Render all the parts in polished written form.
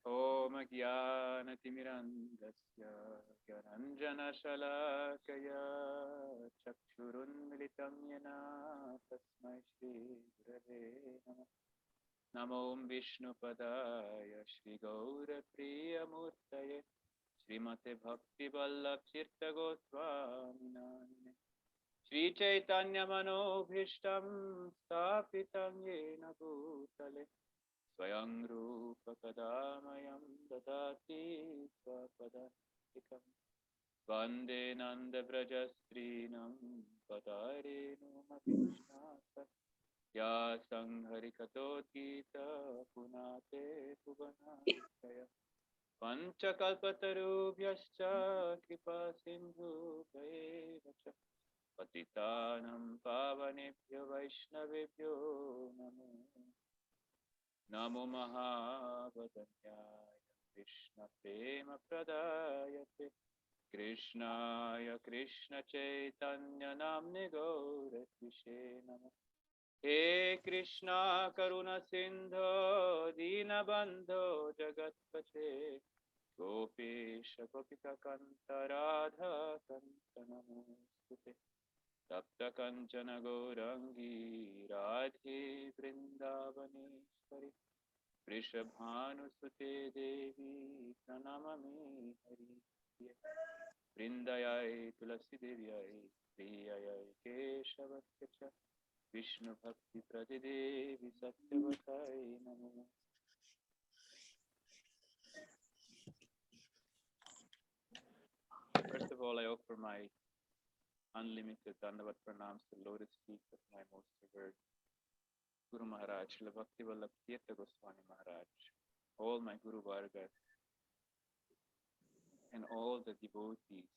Om Jnanatimirandasya Gyananjana Shalakaya Chakshurunmilitam Yena Tasmai Shri Gurave Namah. Namo Vishnupadaya Shri Gaura Priyamurtaye Srimate Bhakti Vallabh Tirtha Goswami Namine Shri Chaitanya Manobhishtam Stapitam Yena Bhutale Swayam Rupa Kadamayam Dadati Swapadakam Vande Nanda Vrajastrinam Padarenu Matishnasa Ya Sangharikato Punate Puvanashaya Panchakalpatarubhyascha Kripa Sindhu Vacha Patitanam Pavanebhyo Vaishnavebhyo Namo Namo Mahavadanyaya Krishna Prema Pradayate Krishnaya Krishna Chaitanya Namne Gauratvishe Namo He Krishna Karuna Sindho Dinabandho Jagatpate Gopesha Gopika Kanta Radha Kanta Namostute Tapta Kanchana Gaurangi Radhe Vrindavaneshwari Vrishabhanusute Devi Pranamami Hari Vrindayai Tulasi Devyai Priyayai Keshavasya Vishnu Bhakti Pradidevi Satyavatai Namo. First of all, I offer my unlimited Dandavat Pranams to the lotus feet of my most revered Guru Maharaj, Srila Bhakti Vallabh Tirtha Goswami Maharaj, all my Guru Vargas, and all the devotees,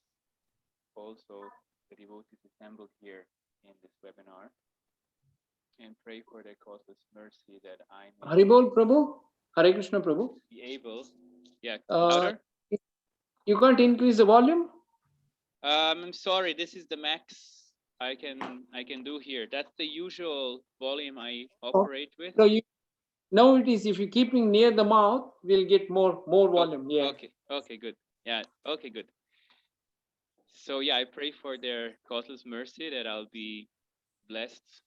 also the devotees assembled here in this webinar, and pray for their causeless mercy that I may Haribol Prabhu, Hare Krishna Prabhu. Be able, yeah, louder. You can't increase the volume? I'm sorry, this is the max I can do here. That's the usual volume I operate with. So now it is, if you're keeping near the mouth, we'll get more volume. Yeah. Okay, good. Yeah, okay, good. So yeah, I pray for their causeless mercy that I'll be blessed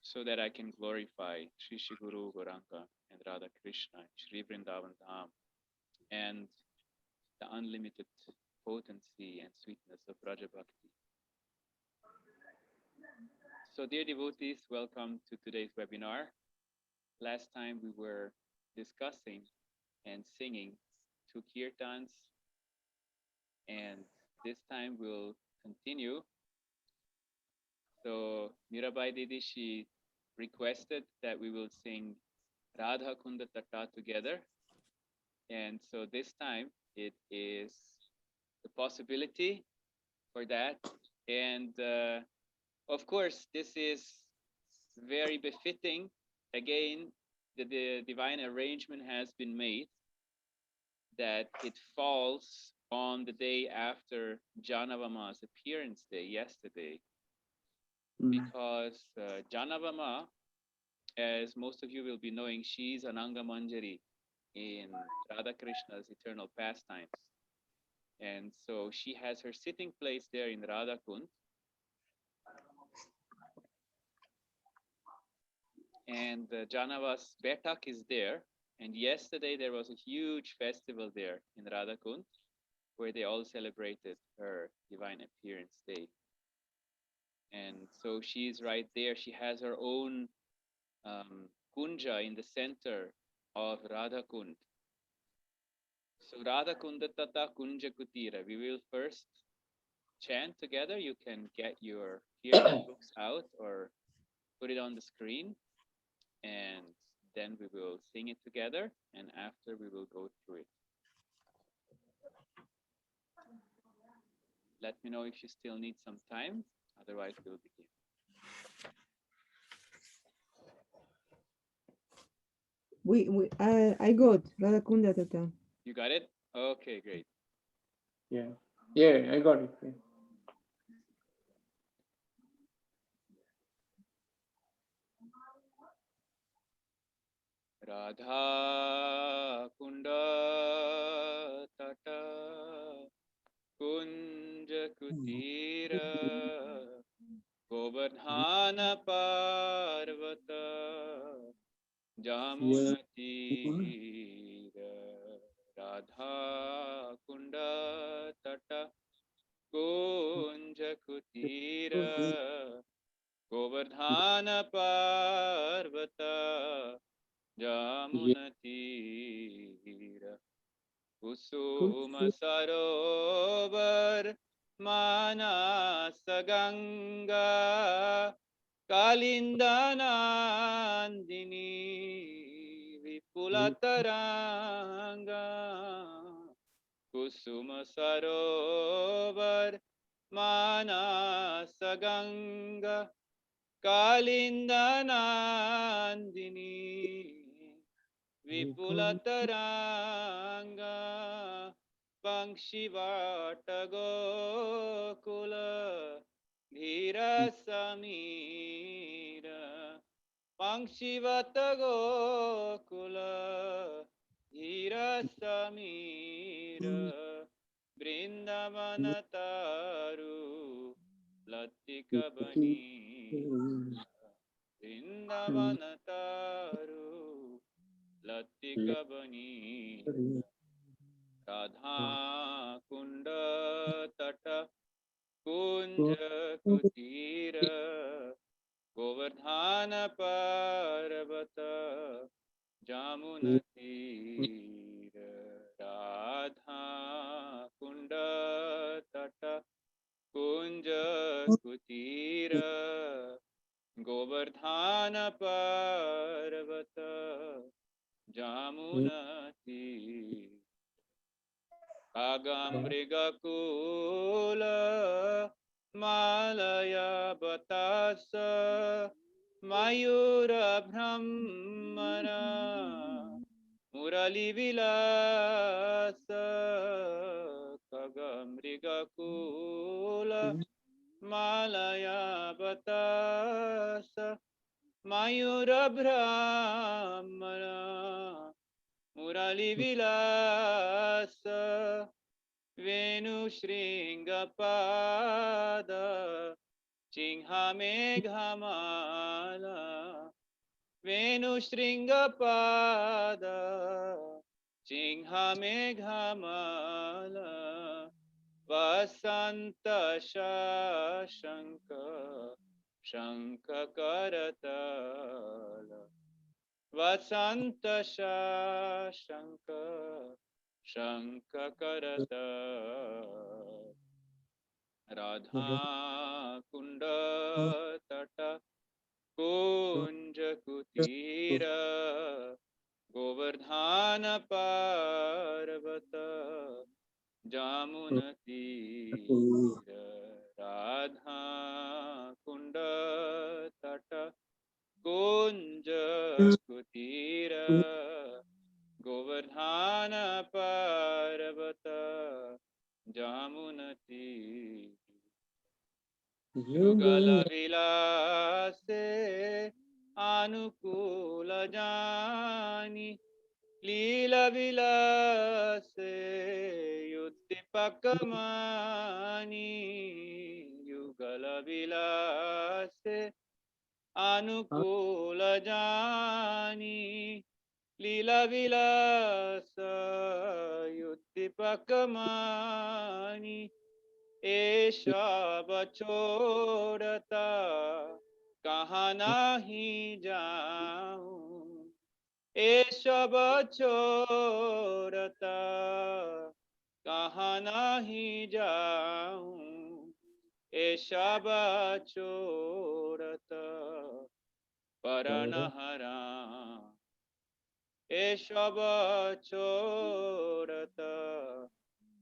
so that I can glorify Shri Shri Guru Gauranga and Radha Krishna, Shri Vrindavan Dham, and the unlimited potency and sweetness of Vraja Bhakti. So dear devotees, welcome to today's webinar. Last time we were discussing and singing 2 kirtans, and this time we'll continue. So Mirabai Didi, she requested that we will sing Radhukunda Tata together. And so this time it is the possibility for that. And of course, this is very befitting. Again, the divine arrangement has been made that it falls on the day after Janavama's appearance day, yesterday. Because Janavama, as most of you will be knowing, she's an Angamanjari in Radha Krishna's eternal pastimes. And so she has her sitting place there in Radhakund. And Janava's Betak is there. And yesterday there was a huge festival there in Radhakund where they all celebrated her divine appearance day. And so she's right there. She has her own kunja in the center of Radhakund. So Radhakunda Tata Kunja Kutira. We will first chant together. You can get your kirtan books out or put it on the screen. And then we will sing it together. And after we will go through it. Let me know if you still need some time. Otherwise, we'll begin. I got Radhakunda Tata. You got it? Okay, great. Yeah, I got it. Yeah. Radha kunda tata kunja kutira govardhana parvata jamuna tira radha kunda tata kunja kutira govardhana parvata jamuna tira kusuma sarovar manasa ganga kalindanandini vipulataranga kusuma sarovar manasa ganga kalindanandini vipulataranga Pankshivata-gokula dhira samira Pankshivata-gokula dhira samira Vrindavana-taru latika-bani Vrindavana-taru latika-bani Radha kunda tata kunja kutira govardhana parvata jamuna tira Radha kunda tata kunja kutira govardhana parvata jamuna tira Kagamrigakula malaya batasa mayura brahmana murali vilasa Kagamrigakula malaya batasa mayura brahmana Murali Vilasa Venu Shringapada Chingha Meghamala Venu Shringapada Chingha Meghamala Vasanta Shashanka Shanka Karatala Vasanta Shashanka Shanka Karata Radha Kunda Tata Kunja Kutira Govardhana Parvata Jamuna Tira Radha Kunda Tata Kunja Kutira Govardhana Parvata Jamunati Yugala Vilase Anukula Jani Leela Vilase Yudhipakamani Yugala Vilase Anukula Jani Leela Vilasa Yudhipakamani Esha Bachorata Kaha nahi jaun Esha Bachorata Kaha nahi jaun Esha Bachorata Paranahara Esha Bachorata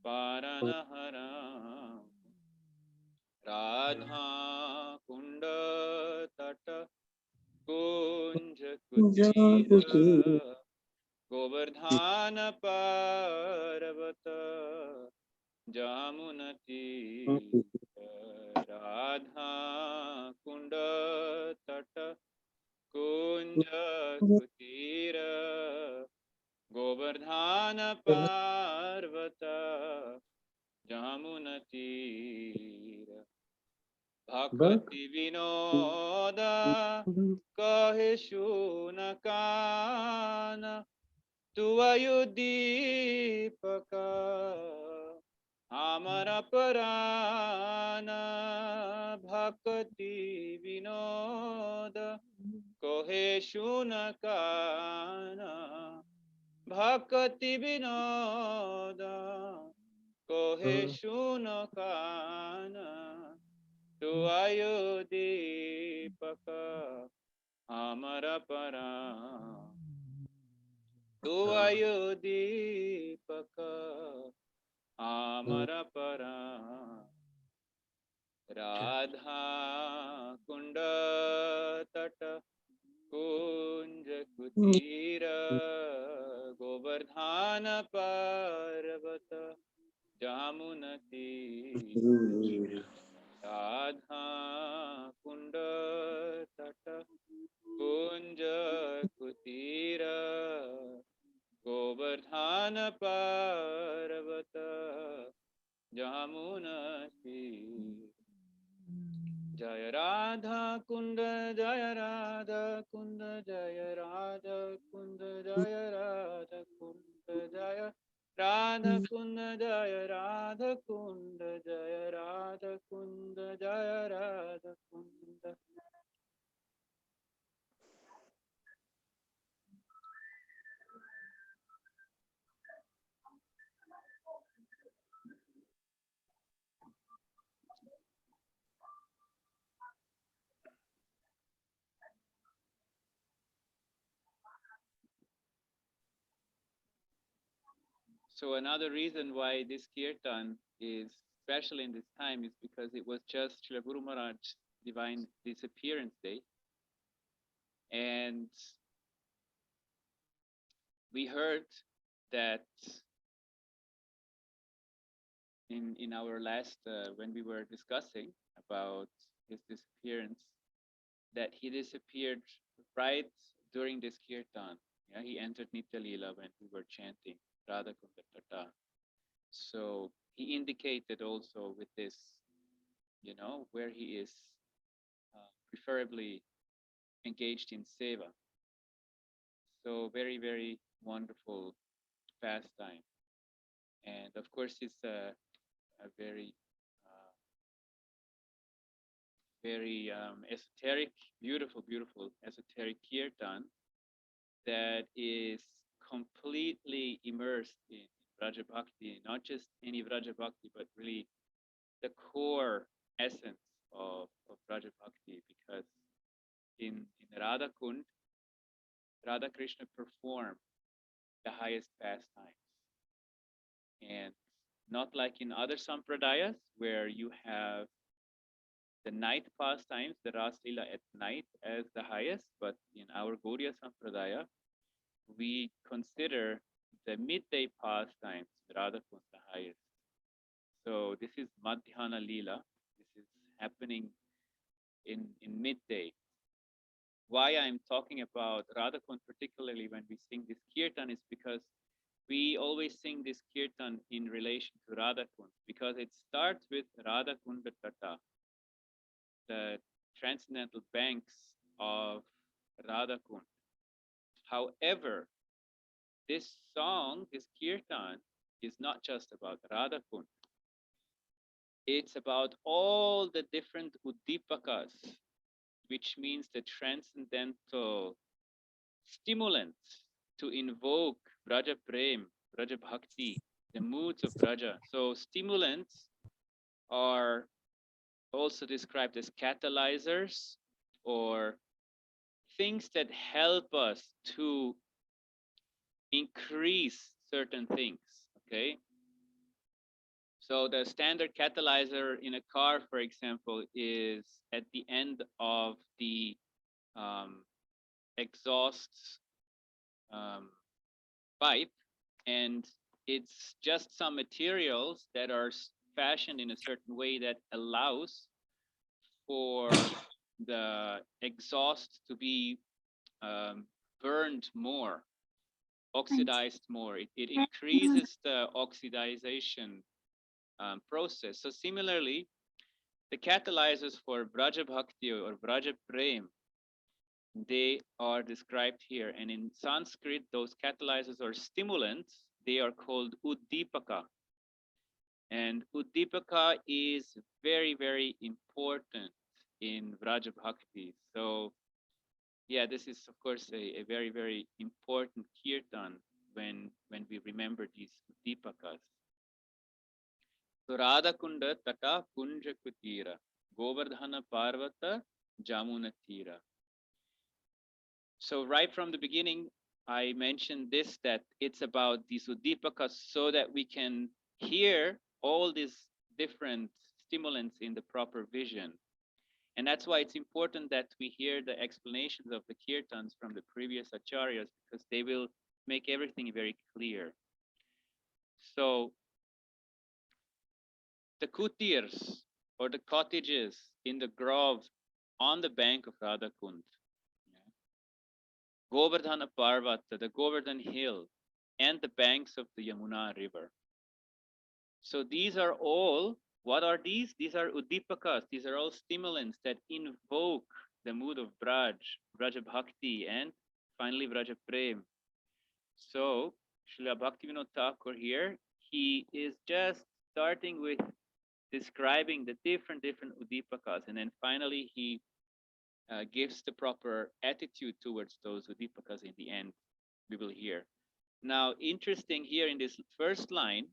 Paranahara Radha Kunda Tata Kunja Kutira Govardhana Parvata Jamunati Radha Kunda Tata Kunja Kutira Govardhana Bhakti Vinoda kahe shunakana tuvayu deepaka amara parana. Bhakti Vinoda kahe shunakana Bhakti Vinoda kohe shunakana tuvayu deepaka amara para tuvayu deepaka amara para. Radha Kunda Tata Kunja Kutira Govardhana Parvata Jamunati Radha Kunda Tata Kunja Kutira Govardhana Parvata Jamunati. Jaya Radha Kunda Jaya Radha Kunda Jaya Radha Kunda Jaya Radha Kunda Jaya Radha Kunda Jaya Radha Kunda Jaya Radha Kunda Jaya Radha Kunda. So another reason why this kirtan is special in this time is because it was just Srila Guru Maharaj's divine disappearance day. And we heard that in our last, when we were discussing about his disappearance, that he disappeared right during this kirtan. Yeah, he entered Nitya Leela when we were chanting Radhukunda Tata. So he indicated also with this, where he is preferably engaged in seva. So very, very wonderful pastime. And of course, it's a very, very esoteric, beautiful, beautiful esoteric kirtan that is completely immersed in Vraja Bhakti, not just any Vraja Bhakti, but really the core essence of Vraja Bhakti, because in Radha Kund, Radha Krishna performed the highest pastimes. And not like in other sampradayas where you have the night pastimes, the Ras Leela at night as the highest, but in our Gaudiya Sampradaya, we consider the midday pastimes, Radha Kund, the highest. So this is Madhyana Leela. This is happening in midday. Why I'm talking about Radha Kund particularly when we sing this kirtan is because we always sing this kirtan in relation to Radha Kund, because it starts with Radhakunda Tata, the transcendental banks of Radha Kund. However, this song, this kirtan, is not just about Radha Kund. It's about all the different uddipakas, which means the transcendental stimulants to invoke Vraja Prem, Vraja Bhakti, the moods of Vraja. So stimulants are also described as catalyzers, or things that help us to increase certain things, okay? So the standard catalyzer in a car, for example, is at the end of the exhaust pipe, and it's just some materials that are fashioned in a certain way that allows for the exhaust to be burned more, oxidized more. It increases the oxidization process. So similarly, The catalyzers for Vraja Bhakti or Vraja Prem, they are described here. And in Sanskrit, those catalyzers or stimulants, they are called Uddipaka. And Uddipaka is very, very important in Vraja Bhakti. So yeah, this is of course a very, very important kirtan when we remember these Uddipakas. So Radhakunda tata kunja kutira, Govardhana Parvata Jamuna Tira. So right from the beginning, I mentioned this, that it's about these Uddipakas so that we can hear all these different stimulants in the proper vision. And that's why it's important that we hear the explanations of the kirtans from the previous acharyas, because they will make everything very clear. So the kutirs, or the cottages in the grove on the bank of Radhakund, Govardhana Parvata, the Govardhan Hill, and the banks of the Yamuna River. So these are all, what are these? These are Uddipakas. These are all stimulants that invoke the mood of Vraja Bhakti, and finally Vraja Prem. So Srila Bhaktivinoda Thakur here, he is just starting with describing the different Uddipakas, and then finally he gives the proper attitude towards those Uddipakas in the end, we will hear. Now, interesting here in this first line,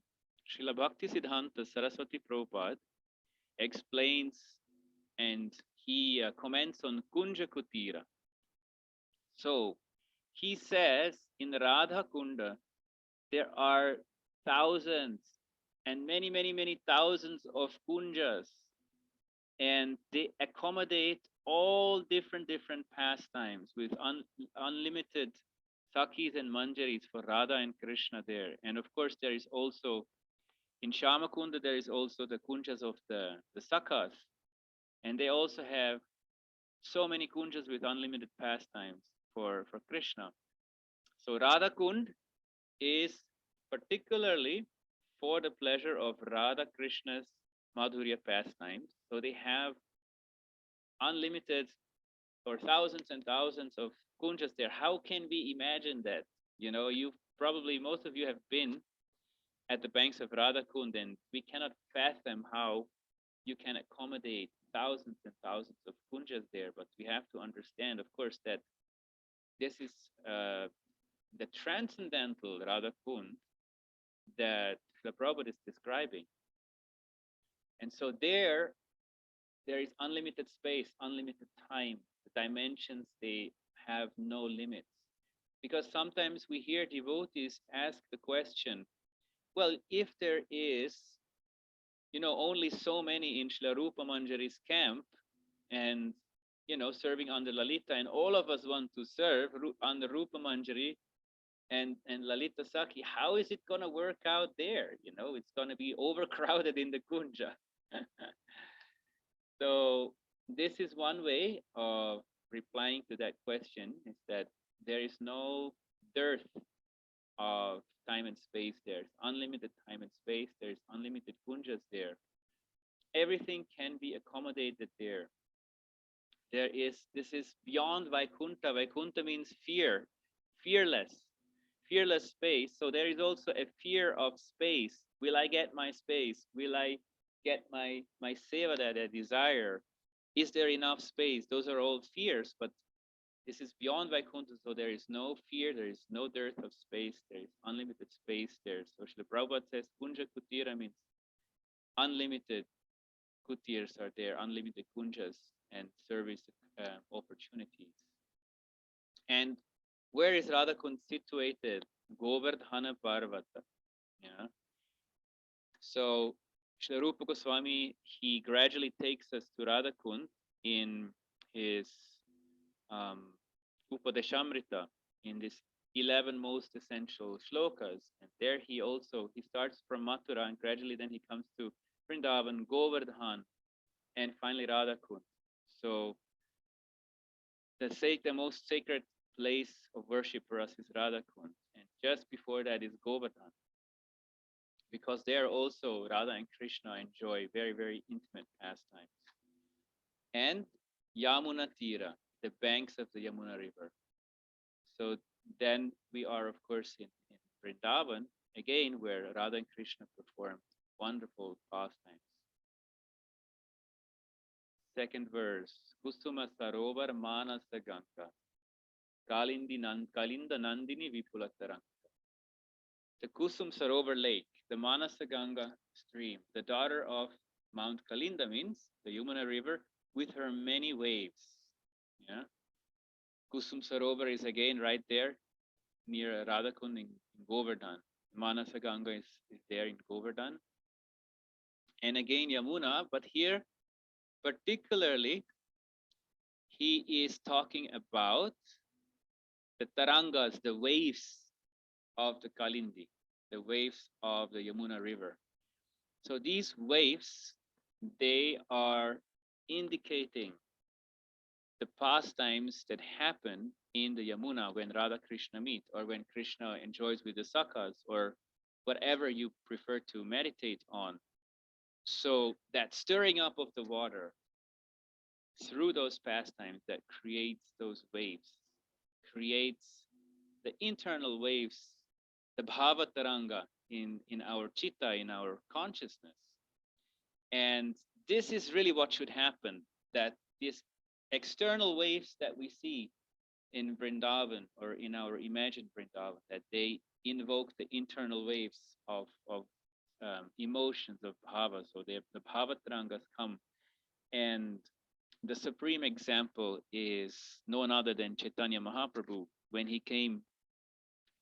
Srila Bhaktisiddhanta Saraswati Prabhupada explains, and he comments on Kunja Kutira. So he says in Radhakunda there are thousands and many thousands of kunjas, and they accommodate all different pastimes with unlimited sakis and manjaris for Radha and Krishna there. And of course, there is also in Shamakunda, there is also the kunjas of the sakas, and they also have so many kunjas with unlimited pastimes for Krishna. So Radhakund is particularly for the pleasure of Radha Krishna's Madhurya pastimes. So they have unlimited or thousands and thousands of kunjas there. How can we imagine that? You know, most of you have been at the banks of Radhakund, and we cannot fathom how you can accommodate thousands and thousands of kunjas there. But we have to understand, of course, that this is the transcendental Radhakund that the Prabhupada is describing. And so there is unlimited space, unlimited time. The dimensions, they have no limits. Because sometimes we hear devotees ask the question, well, if there is, only so many in Srila Rupa Manjari's camp, and, serving under Lalita, and all of us want to serve under Rupa Manjari and Lalita Sakhi, how is it going to work out there? It's going to be overcrowded in the kunja. So this is one way of replying to that question, is that there is no dearth of time and space there. It's unlimited time and space. There's unlimited kunjas there. Everything can be accommodated there. This is beyond Vaikunta. Vaikunta means fear, fearless space. So there is also a fear of space. Will I get my space? Will I get my seva that I desire? Is there enough space? Those are all fears, but this is beyond Vaikunta, so there is no fear, there is no dearth of space, there is unlimited space there. So Srila Prabhupada says Kunja Kutira means unlimited kutirs are there, unlimited kunjas and service opportunities. And where is Radhakund situated? Govardhana Parvata. Yeah. So Srila Rupa Goswami, he gradually takes us to Radhakund in his Upadeshamrita, in this 11 most essential shlokas. And there he starts from Mathura, and gradually then he comes to Vrindavan, Govardhan, and finally Radhakund. So the most sacred place of worship for us is Radhakund, and just before that is Govardhan, because there also Radha and Krishna enjoy very, very intimate pastimes. and Yamuna Tira, the banks of the Yamuna River. So then we are, of course, in Vrindavan, again, where Radha and Krishna performed wonderful pastimes. Second verse, Kusuma Sarovar Manasa Ganga, Kalinda Nandini Vipulataranka. The Kusum Sarovar Lake, the Manasa Ganga stream, the daughter of Mount Kalinda, means the Yamuna River, with her many waves. Yeah. Kusum Sarovar is again right there near Radhakund in Govardhan. Manasa Ganga is there in Govardhan. And again Yamuna, but here particularly he is talking about the tarangas, the waves of the Kalindi, the waves of the Yamuna River. So these waves, they are indicating the pastimes that happen in the Yamuna when Radha Krishna meet, or when Krishna enjoys with the Sakhas, or whatever you prefer to meditate on. So that stirring up of the water through those pastimes that creates those waves, creates the internal waves, the bhava taranga in our chitta, in our consciousness. And this is really what should happen, that these external waves that we see in Vrindavan or in our imagined Vrindavan, that they invoke the internal waves of emotions, of bhava. So the bhava tarangas come. And the supreme example is none other than Chaitanya Mahaprabhu. When he came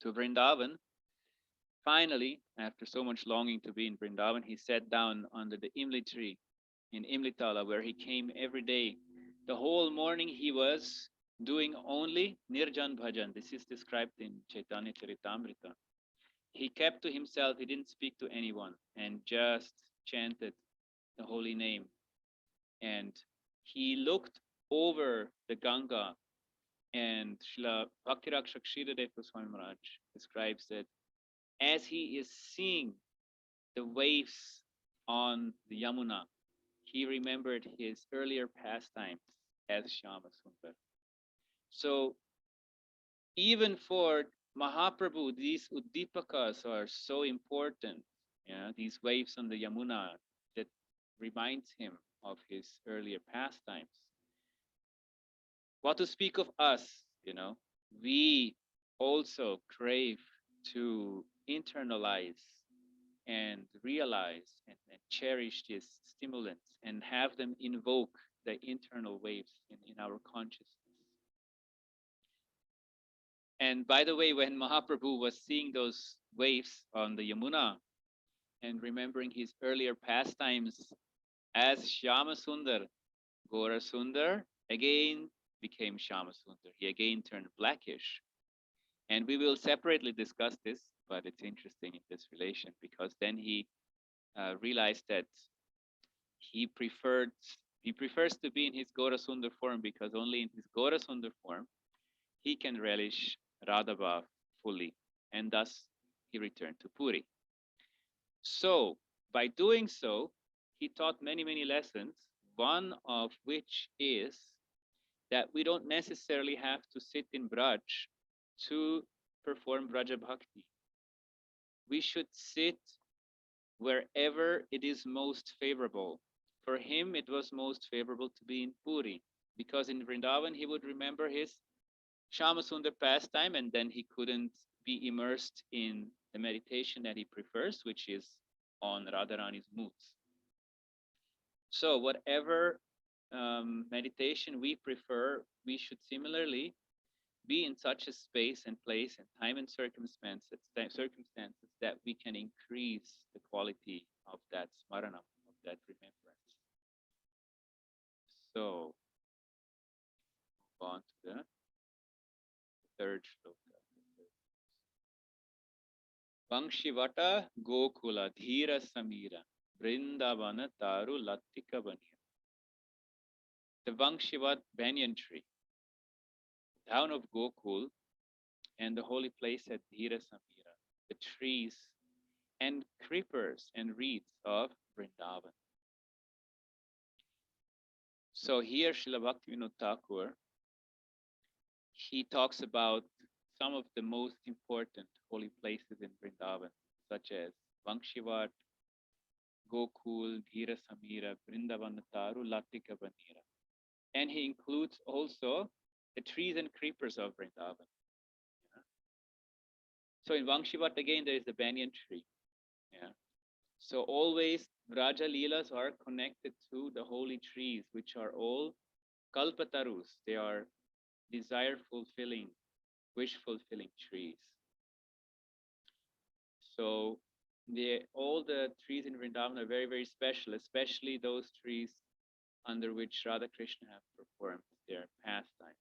to Vrindavan, finally, after so much longing to be in Vrindavan, he sat down under the Imli tree in Imlitala, where he came every day. The whole morning he was doing only Nirjan Bhajan. This is described in Chaitanya Charitamrita. He kept to himself, he didn't speak to anyone, and just chanted the holy name. And he looked over the Ganga, and Srila Bhaktirakshak Sridhar Goswami Maharaj describes that as he is seeing the waves on the Yamuna, he remembered his earlier pastimes as Shyama Sundar. So even for Mahaprabhu, these Uddipakas are so important. Yeah, these waves on the Yamuna that reminds him of his earlier pastimes. What to speak of us, we also crave to internalize and realize and cherish these stimulants and have them invoke the internal waves in our consciousness. And by the way, when Mahaprabhu was seeing those waves on the Yamuna and remembering his earlier pastimes as Shyama Sundar, Gora Sundar again became Shyama Sundar. He again turned blackish. And we will separately discuss this, but it's interesting in this relation because then he realized that he prefers to be in his Gora Sundar form, because only in his Gora Sundar form he can relish Radhabhav fully, and thus he returned to Puri. So by doing so, he taught many, many lessons, one of which is that we don't necessarily have to sit in Braj to perform Vraja Bhakti. We should sit wherever it is most favorable. For him, it was most favorable to be in Puri, because in Vrindavan, he would remember his Shyamasundar pastime, and then he couldn't be immersed in the meditation that he prefers, which is on Radharani's moods. So whatever meditation we prefer, we should similarly be in such a space and place and time and circumstances that we can increase the quality of that smarana, of that remembrance. So, move on to the third shloka. Vanshivata Gokula Dhira Samira Vrindavana Taru Lattika Banya. The Vangshivat banyan tree, town of Gokul, and the holy place at Dhira Samira, the trees and creepers and reeds of Vrindavan. So here, Srila Bhaktivinoda Thakur, he talks about some of the most important holy places in Vrindavan, such as Vangshivat, Gokul, Dhira Samira, Vrindavanataru, Latika Banira. And he includes also the trees and creepers of Vrindavan. So in Vangshivat, again, there is the banyan tree. Yeah. So always Vraja Leelas are connected to the holy trees, which are all Kalpatarus. They are desire fulfilling, wish fulfilling trees. So all the trees in Vrindavan are very, very special, especially those trees under which Radha Krishna have performed their pastimes.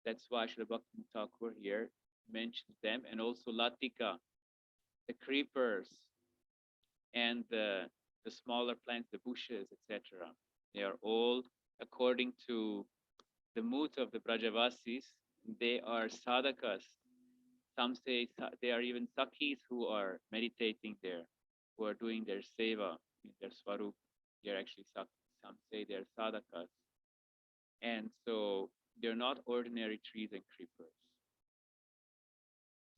That's why Srila Bhaktivinoda Thakur here mentions them, and also Latika, the creepers, and the smaller plants, the bushes, etc. They are all according to the mood of the Brajavasis. They are sadhakas. Some say they are even sakhis who are meditating there, who are doing their seva in their swarup. They are actually sakhis. Some say they are sadhakas. And so they're not ordinary trees and creepers.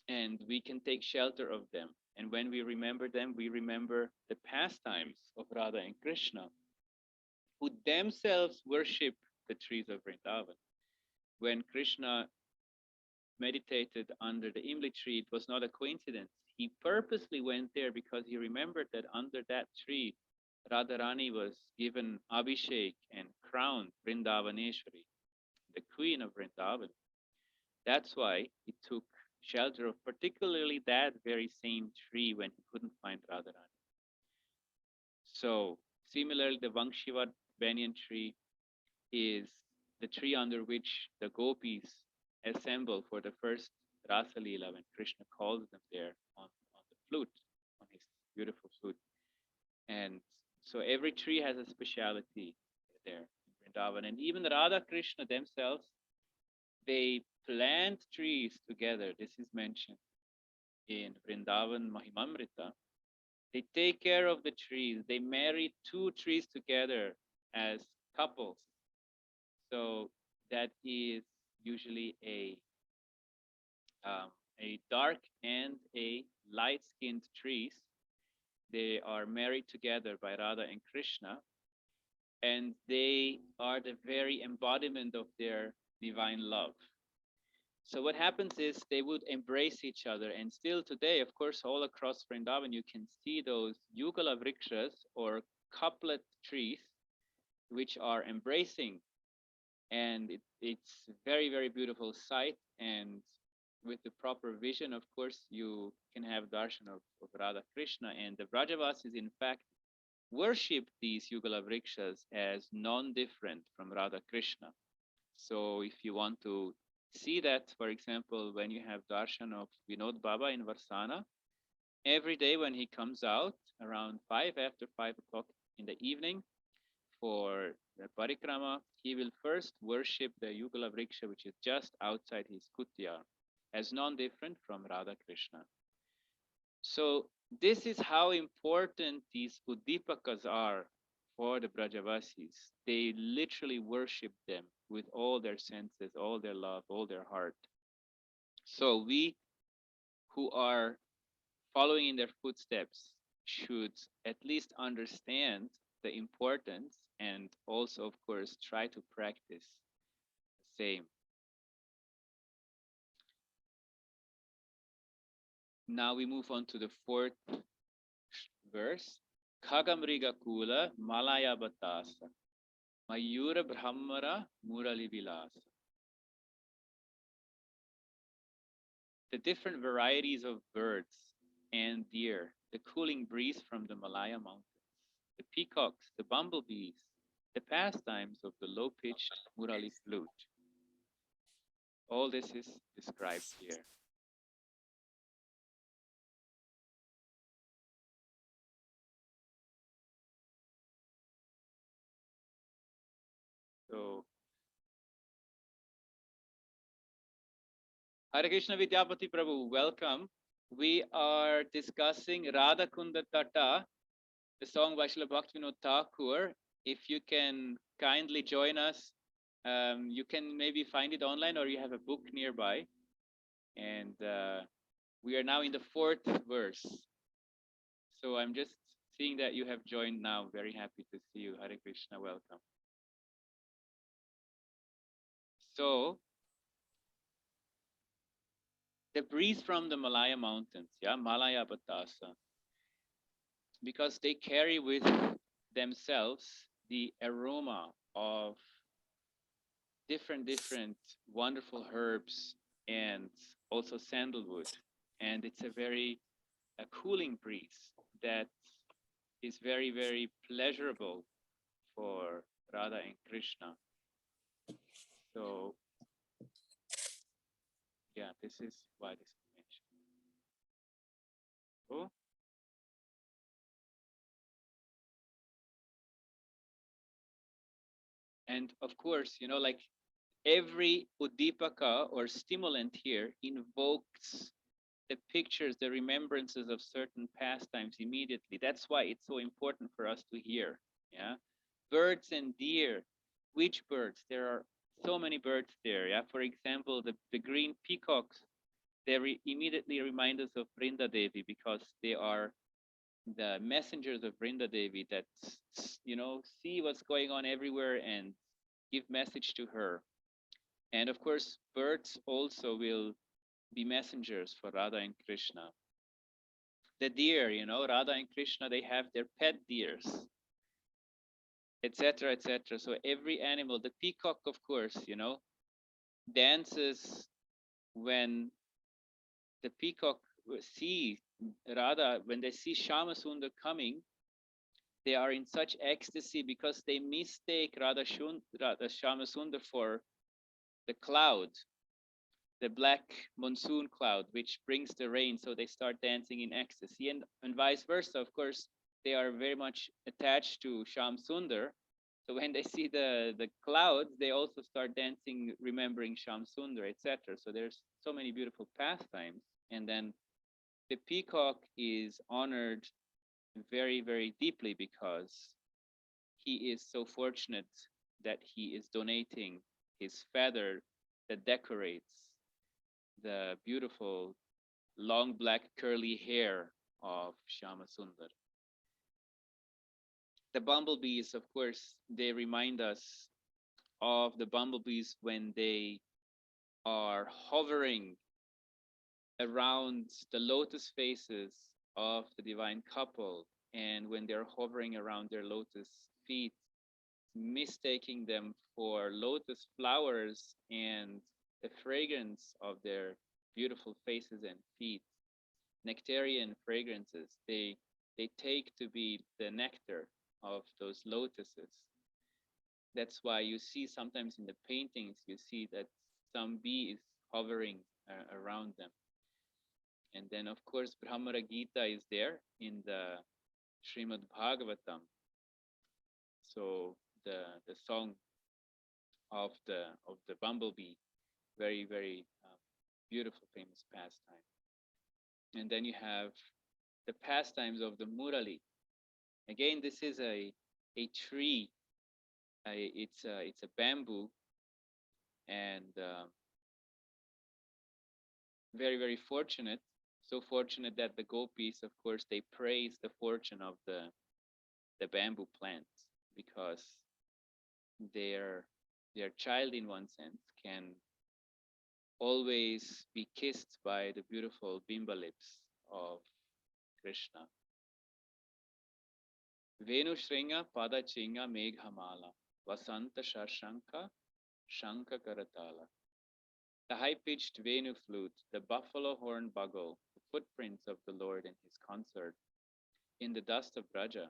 And we can take shelter of them. And when we remember them, we remember the pastimes of Radha and Krishna, who themselves worship the trees of Vrindavan. When Krishna meditated under the Imli tree, it was not a coincidence. He purposely went there because he remembered that under that tree, Radharani was given Abhishek and crowned Vrindavaneshwari, the queen of Vrindavan. That's why he took shelter of particularly that very same tree when he couldn't find Radharani. So similarly, the Vangshivat banyan tree is the tree under which the gopis assemble for the first Rasa Leela when Krishna calls them there on the flute, on his beautiful flute. And so every tree has a speciality there in Vrindavan. And even the Radha Krishna themselves, they plant trees together. This is mentioned in Vrindavan Mahimamrita. They take care of the trees. They marry two trees together as couples. So that is usually a dark and a light-skinned trees. They are married together by Radha and Krishna, and they are the very embodiment of their divine love. So what happens is they would embrace each other, and still today, of course, all across Vrindavan, you can see those yugala vrikshas or couplet trees, which are embracing, and it's a very, very beautiful sight. And with the proper vision, of course, you can have darshan of Radha Krishna, and the Vrajavasis, in fact, worship these yugala vrikshas as non-different from Radha Krishna. So if you want to see that, for example, when you have darshan of Vinod Baba in Varsana, every day when he comes out around 5 o'clock in the evening for the parikrama, he will first worship the yugala vriksha, which is just outside his kutyar, as non-different from Radha Krishna. So this is how important these Uddipakas are for the Brajavasis. They literally worship them with all their senses, all their love, all their heart. So we who are following in their footsteps should at least understand the importance and also, of course, try to practice the same. Now we move on to the fourth verse. Khagamriga Kula Malaya Batasa Mayura Brahmara Murali Vilasa. The different varieties of birds and deer, the cooling breeze from the Malaya mountains, the peacocks, the bumblebees, the pastimes of the low-pitched Murali flute. All this is described here. So, Hare Krishna Vidyapati Prabhu, welcome. We are discussing Radhukunda Tata, the song by Srila Bhaktivinoda Thakur, if you can kindly join us, you can maybe find it online or you have a book nearby. And we are now in the fourth verse. So I'm just seeing that you have joined now. Very happy to see you. Hare Krishna, welcome. So the breeze from the Malaya mountains, yeah, Malaya Batasa, because they carry with themselves the aroma of different wonderful herbs and also sandalwood. And it's a very cooling breeze that is very pleasurable for Radha and Krishna. So yeah, this is why this is mentioned. Oh. And of course, you know, like every udipaka or stimulant here invokes the pictures, the remembrances of certain pastimes immediately. That's why it's so important for us to hear. Yeah, birds and deer. Which birds? There are so many birds there. Yeah, for example, the green peacocks. They immediately remind us of Vrinda Devi because they are the messengers of Vrinda Devi that see what's going on everywhere and give message to her. And of course, birds also will be messengers for Radha and Krishna. The deer, Radha and Krishna, they have their pet deers, etc., etc. So every animal, the peacock, of course, dances when the peacock see Radha, when they see Shamasundar coming, they are in such ecstasy because they mistake Radha Shamasundar for the cloud, the black monsoon cloud, which brings the rain. So they start dancing in ecstasy, and vice versa. Of course, they are very much attached to Sham Sundar. So when they see the clouds, they also start dancing, remembering Sham Sundar, etc. So there's so many beautiful pastimes. And then the peacock is honored very deeply because he is so fortunate that he is donating his feather that decorates the beautiful long black curly hair of Shama Sundar. The bumblebees, of course, they remind us of the bumblebees when they are hovering around the lotus faces of the divine couple, and when they're hovering around their lotus feet, mistaking them for lotus flowers and the fragrance of their beautiful faces and feet, nectarian fragrances, they take to be the nectar of those lotuses. That's why you see sometimes in the paintings, you see that some bee is hovering around them. And then, of course, Brahmara Gita is there in the Srimad Bhagavatam. So the song of the bumblebee, very beautiful, famous pastime. And then you have the pastimes of the Murali. Again, this is a tree. It's a bamboo, and very fortunate. So fortunate that the gopis, of course, they praise the fortune of the bamboo plants because their child, in one sense, can always be kissed by the beautiful bimba lips of Krishna. Venu Shringa Pada Chinga Meghamala Vasanta Shashanka Shanka Karatala. The high-pitched Venu flute, the buffalo horn bugle, the footprints of the Lord in his concert. In the dust of Vraja,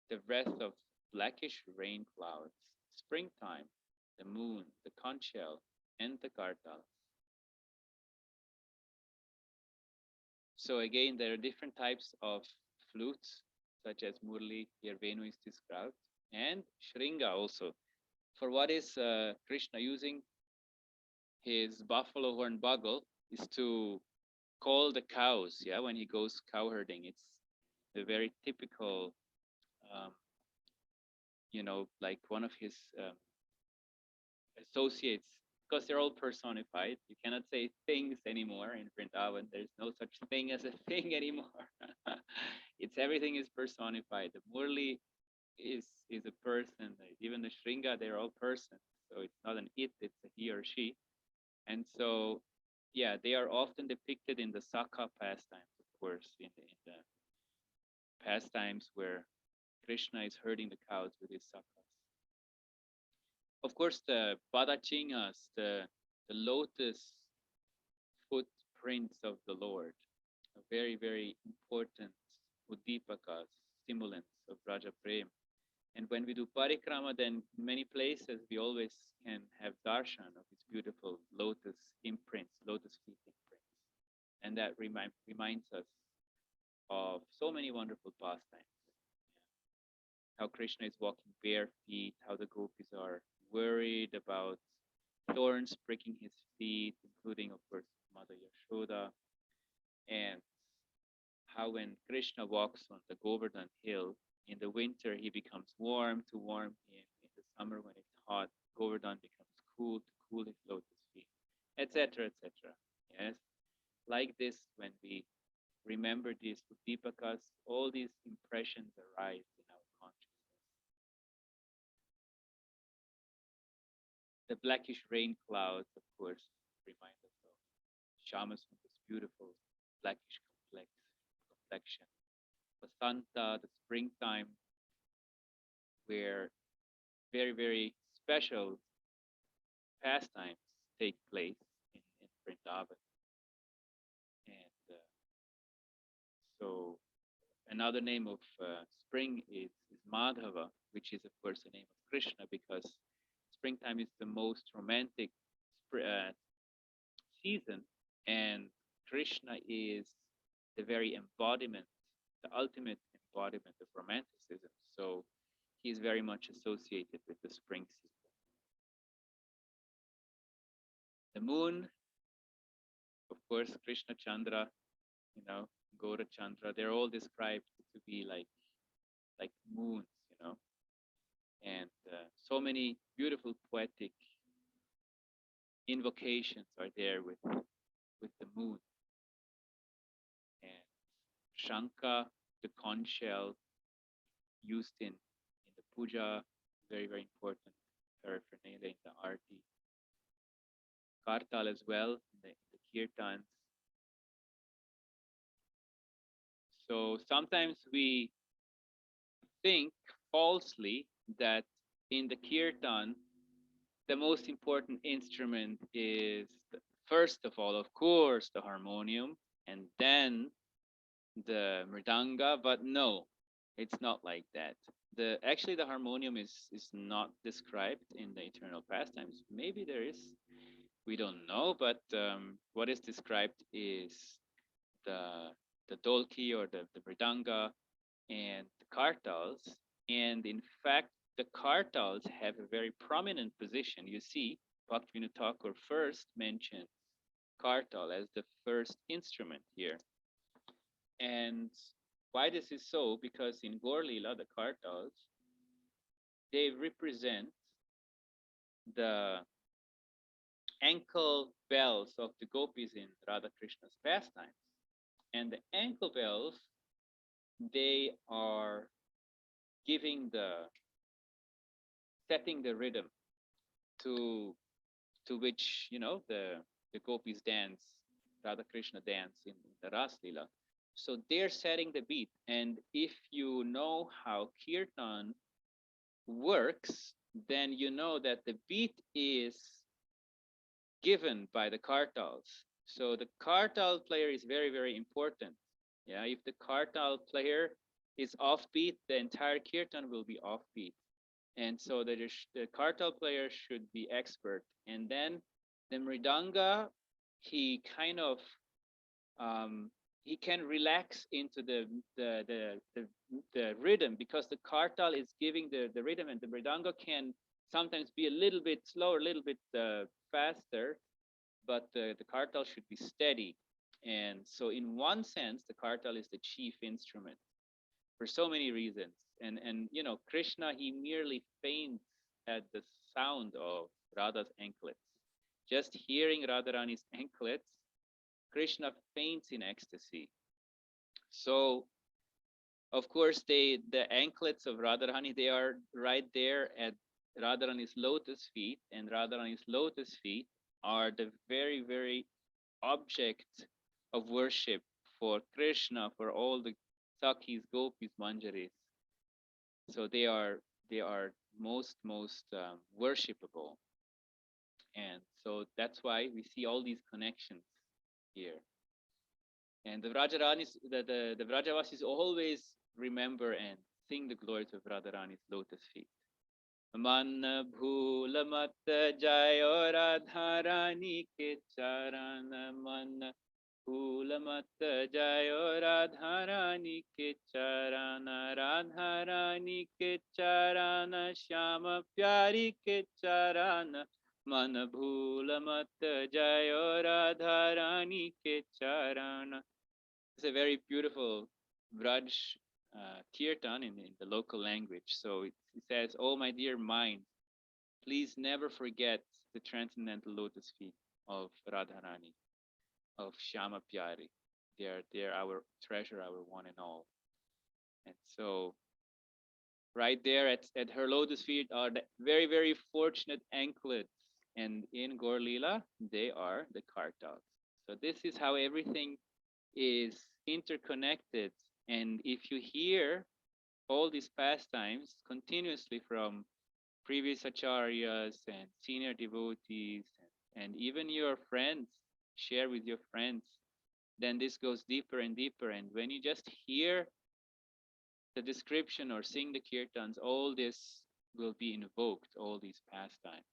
the breath of blackish rain clouds, springtime, the moon, the conch shell, and the kartal. So again, there are different types of flutes, such as Murli, here Venu is described, and Shringa also. For what is Krishna using his buffalo horn bugle is to call the cows, yeah, when he goes cow herding. It's a very typical like one of his associates, because they're all personified. You cannot say things anymore in Vrindavan. There's no such thing as a thing anymore. It's everything is personified. The Murli is a person. Even the Shringa, they're all persons. So it's not an it, it's a he or she. And so, yeah, they are often depicted in the Sakha pastimes, of course, in the pastimes where Krishna is herding the cows with his Sakhas. Of course, the Padachingas, the lotus footprints of the Lord, are very, very important Udipakas, stimulants of Raja Prem. And when we do parikrama, then in many places we always can have darshan of these beautiful lotus imprints, lotus feet imprints. And that reminds us of so many wonderful pastimes. How Krishna is walking bare feet, how the gopis are worried about thorns pricking his feet, including, of course, Mother Yashoda, and how when Krishna walks on the Govardhan hill, in the winter he becomes warm to warm him. In the summer when it's hot, Govardhan becomes cool to cool his lotus feet, etc., etc. Yes, like this, when we remember these Udipakas, all these impressions arise in our consciousness. The blackish rain clouds, of course, remind us of Shamasunda's beautiful blackish complexion. Vasanta, the springtime, where very, very special pastimes take place in Vrindavan. And so another name of spring is Madhava, which is, of course, the name of Krishna, because springtime is the most romantic season, and Krishna is the very embodiment, the ultimate embodiment of romanticism. So he is very much associated with the spring season. The moon, of course, Krishna Chandra, Gaura Chandra, they're all described to be like moons, and so many beautiful poetic invocations are there with the moon. And Shankha, the conch shell used in the puja, very, very important paraphernalia in the arti. Kartal as well in the kirtans. So sometimes we think falsely that in the kirtan, the most important instrument is, first of all, of course, the harmonium, and then the mridanga, but no, it's not like that. Actually, the harmonium is not described in the eternal pastimes. Maybe there is, we don't know, but what is described is the dolki or the mridanga and the kartals. And in fact, the kartals have a very prominent position. You see, Bhaktivinoda Thakur first mentions kartal as the first instrument here. And why this is so? Because in Gaur Leela, the kartals, they represent the ankle bells of the gopis in Radha Krishna's pastimes. And the ankle bells, they are setting the rhythm to which the gopis dance, Radha Krishna dance in the Ras Leela. So they're setting the beat. And if you know how kirtan works, then you know that the beat is given by the kartals. So the kartal player is very, very important. Yeah, if the kartal player is offbeat, the entire kirtan will be offbeat. And so the kartal player should be expert. And then the mridanga, he kind of he can relax into the rhythm, because the kartal is giving the rhythm, and the mridanga can sometimes be a little bit slower, a little bit faster, but the kartal should be steady. And so in one sense, the kartal is the chief instrument for so many reasons. And you know, Krishna, he merely faints at the sound of Radha's anklets. Just hearing Radharani's anklets, Krishna faints in ecstasy. So of course, the anklets of Radharani, they are right there at Radharani's lotus feet, and Radharani's lotus feet are the very, very object of worship for Krishna, for all the Sakhis, Gopis, Manjaris. So they are most worshipable, and so that's why we see all these connections here. And the Vrajaranis, the Vrajavasis always remember and sing the glories of Radharani's lotus feet. Man bhul mat jayo Radharani ke charan, man bhul mat jayo Radharani ke charan, Radharani ke charan, Shyama pyari ke charan, man bhul mat jayo Radharani ke charan. It's a very beautiful Vraj kirtan in the local language. So it says, "Oh, my dear mind, please never forget the transcendental lotus feet of Radharani, of Shyama Pyari. They're our treasure, our one and all." And so right there at her lotus feet are the very, very fortunate anklets. And in Gaur Leela, they are the kartals. So this is how everything is interconnected. And if you hear all these pastimes continuously from previous acharyas and senior devotees, and even your friends, share with your friends, then this goes deeper and deeper. And when you just hear the description or sing the kirtans, all this will be invoked, all these pastimes.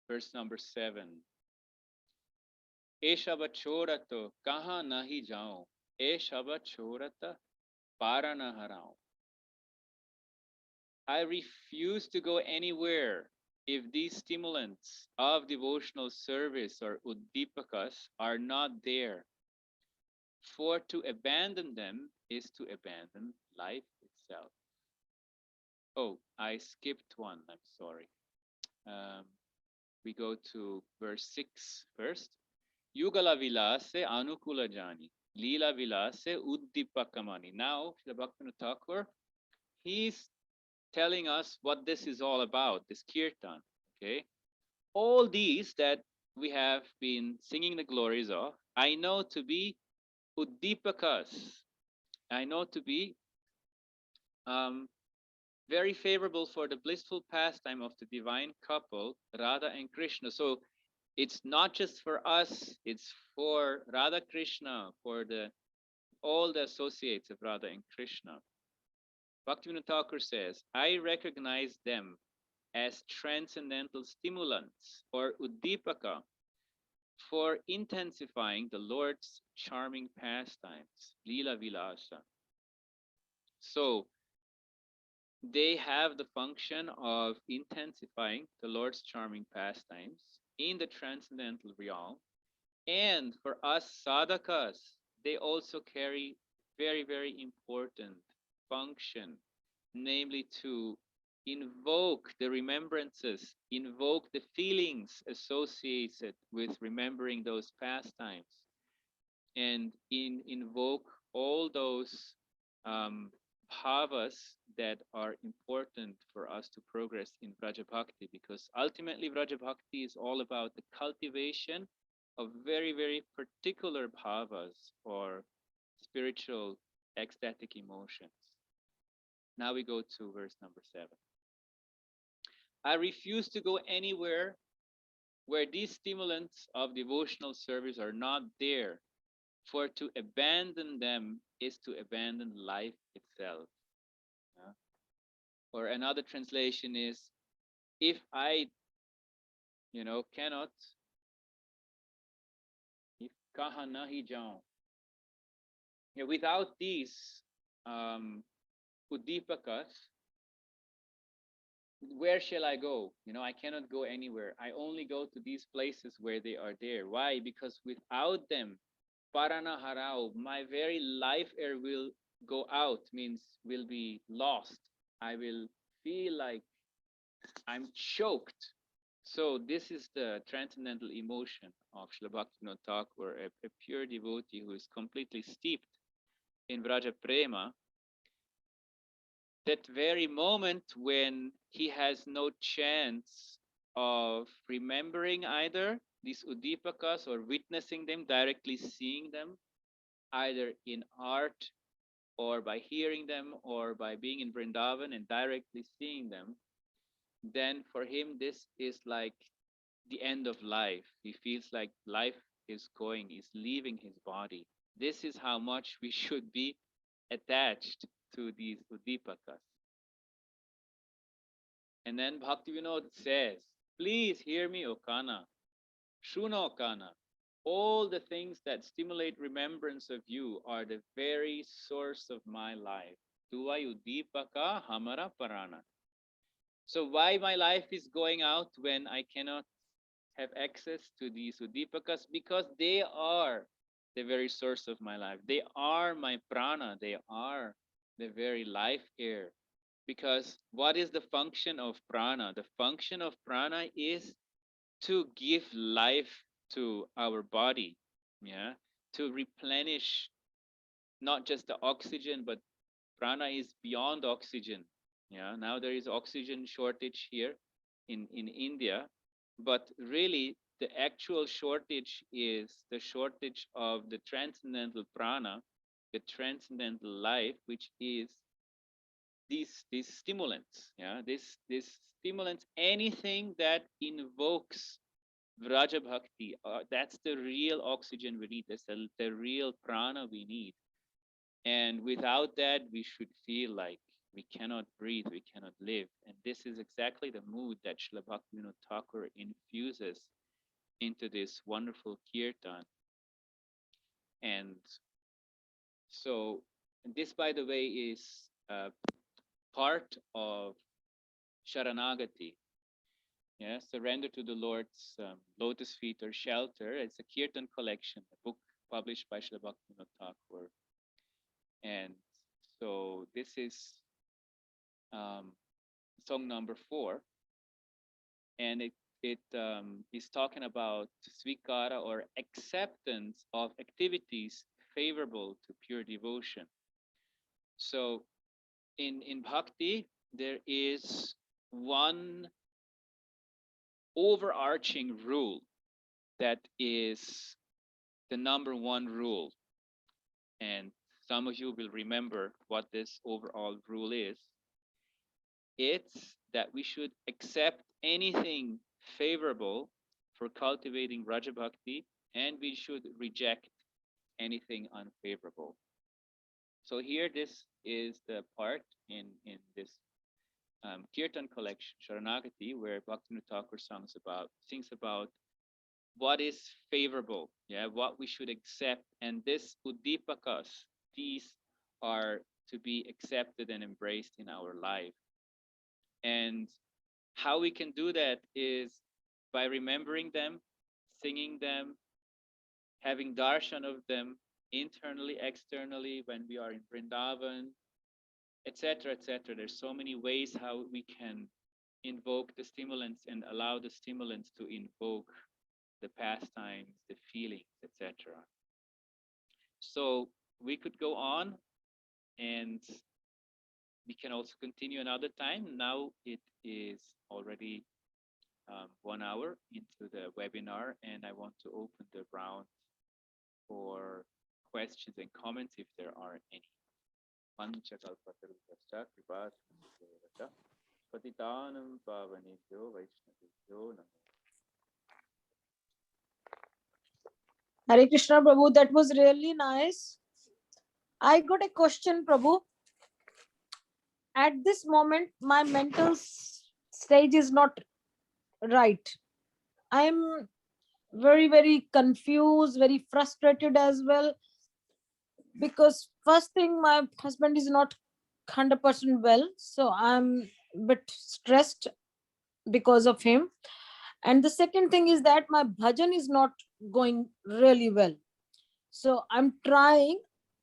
Verse number 7. ए शब छोड़त कहाँ नहीं जाऊं, ए शब छोड़त पारा न हराऊं. I refuse to go anywhere if these stimulants of devotional service or uddipakas are not there. For to abandon them is to abandon life itself. Oh, I skipped one. I'm sorry. We go to verse 6 first. Yugala vilase anukula jani, lila vilase uddipakamani. Now, Srila Bhaktivinoda Thakur, he's telling us what this is all about, this kirtan. Okay, all these that we have been singing the glories of, I know to be uddipakas. I know to be very favorable for the blissful pastime of the divine couple, Radha and Krishna. So it's not just for us, it's for Radha Krishna, for all the associates of Radha and Krishna. Bhaktivinoda Thakur says, I recognize them as transcendental stimulants or uddipaka for intensifying the Lord's charming pastimes, Lila Vilasa. So they have the function of intensifying the Lord's charming pastimes in the transcendental realm. And for us sadhakas, they also carry very, very important function, namely to invoke the remembrances, invoke the feelings associated with remembering those pastimes, and invoke all those bhavas that are important for us to progress in Vraja Bhakti, because ultimately Vraja Bhakti is all about the cultivation of very, very particular bhavas or spiritual ecstatic emotions. Now we go to verse number 7. I refuse to go anywhere where these stimulants of devotional service are not there, for to abandon them is to abandon life itself. Or another translation is, if I, cannot, if kaha nahi jaun, without these uddipakas, where shall I go? I cannot go anywhere. I only go to these places where they are there. Why? Because without them, Parana harao, my very life air will go out, means will be lost. I will feel like I'm choked. So this is the transcendental emotion of Srila Bhaktivinoda Thakur, a pure devotee who is completely steeped in Vraja Prema. That very moment when he has no chance of remembering either these Udipakas or witnessing them, directly seeing them, either in art or by hearing them or by being in Vrindavan and directly seeing them, then for him this is like the end of life. He feels like life is leaving his body. This is how much we should be attached to these Udipakas. And then Bhaktivinoda says, please hear me, O Kana. Shuno Kana. All the things that stimulate remembrance of you are the very source of my life. Tuva Udipaka Hamara Parana. So why my life is going out when I cannot have access to these Udipakas? Because they are the very source of my life. They are my prana. They are the very life air. Because what is the function of prana? The function of prana is to give life to our body, yeah, to replenish not just the oxygen, but prana is beyond oxygen. Yeah, now there is oxygen shortage here in India, but really the actual shortage is the shortage of the transcendental prana, the transcendental life, which is these stimulants. Yeah, this stimulants, anything that invokes Vraja Bhakti, that's the real oxygen we need. That's the real prana we need. And without that, we should feel like we cannot breathe, we cannot live. And this is exactly the mood that Srila Bhaktivinoda Thakur infuses into this wonderful kirtan. And so this, by the way, is part of Sharanagati. Yeah, surrender to the Lord's lotus feet or shelter. It's a kirtan collection, a book published by Srila Bhaktivinoda Thakur. And so this is song number 4, and it is talking about svikara or acceptance of activities favorable to pure devotion. So in bhakti, there is one overarching rule that is the number one rule. And some of you will remember what this overall rule is. It's that we should accept anything favorable for cultivating Raja Bhakti, and we should reject anything unfavorable. So here, this is the part in this kirtan collection, Sharanagati, where Bhaktivinoda Thakur sings about what is favorable, yeah, what we should accept. And this Udipakas, these are to be accepted and embraced in our life. And how we can do that is by remembering them, singing them, having darshan of them internally, externally, when we are in Vrindavan, etc., etc. There's so many ways how we can invoke the stimulants and allow the stimulants to invoke the pastimes, the feelings, etc. So we could go on, and we can also continue another time. Now it is already 1 hour into the webinar, and I want to open the round for questions and comments if there are any. Patitanam pavanebhyo vaishnavebhyo namo. Hare Krishna, Prabhu, that was really nice. I got a question, Prabhu. At this moment, my mental stage is not right. I'm very, very confused, very frustrated as well. Because first thing, my husband is not 100% well. So I'm a bit stressed because of him. And the second thing is that my bhajan is not going really well. So I'm trying,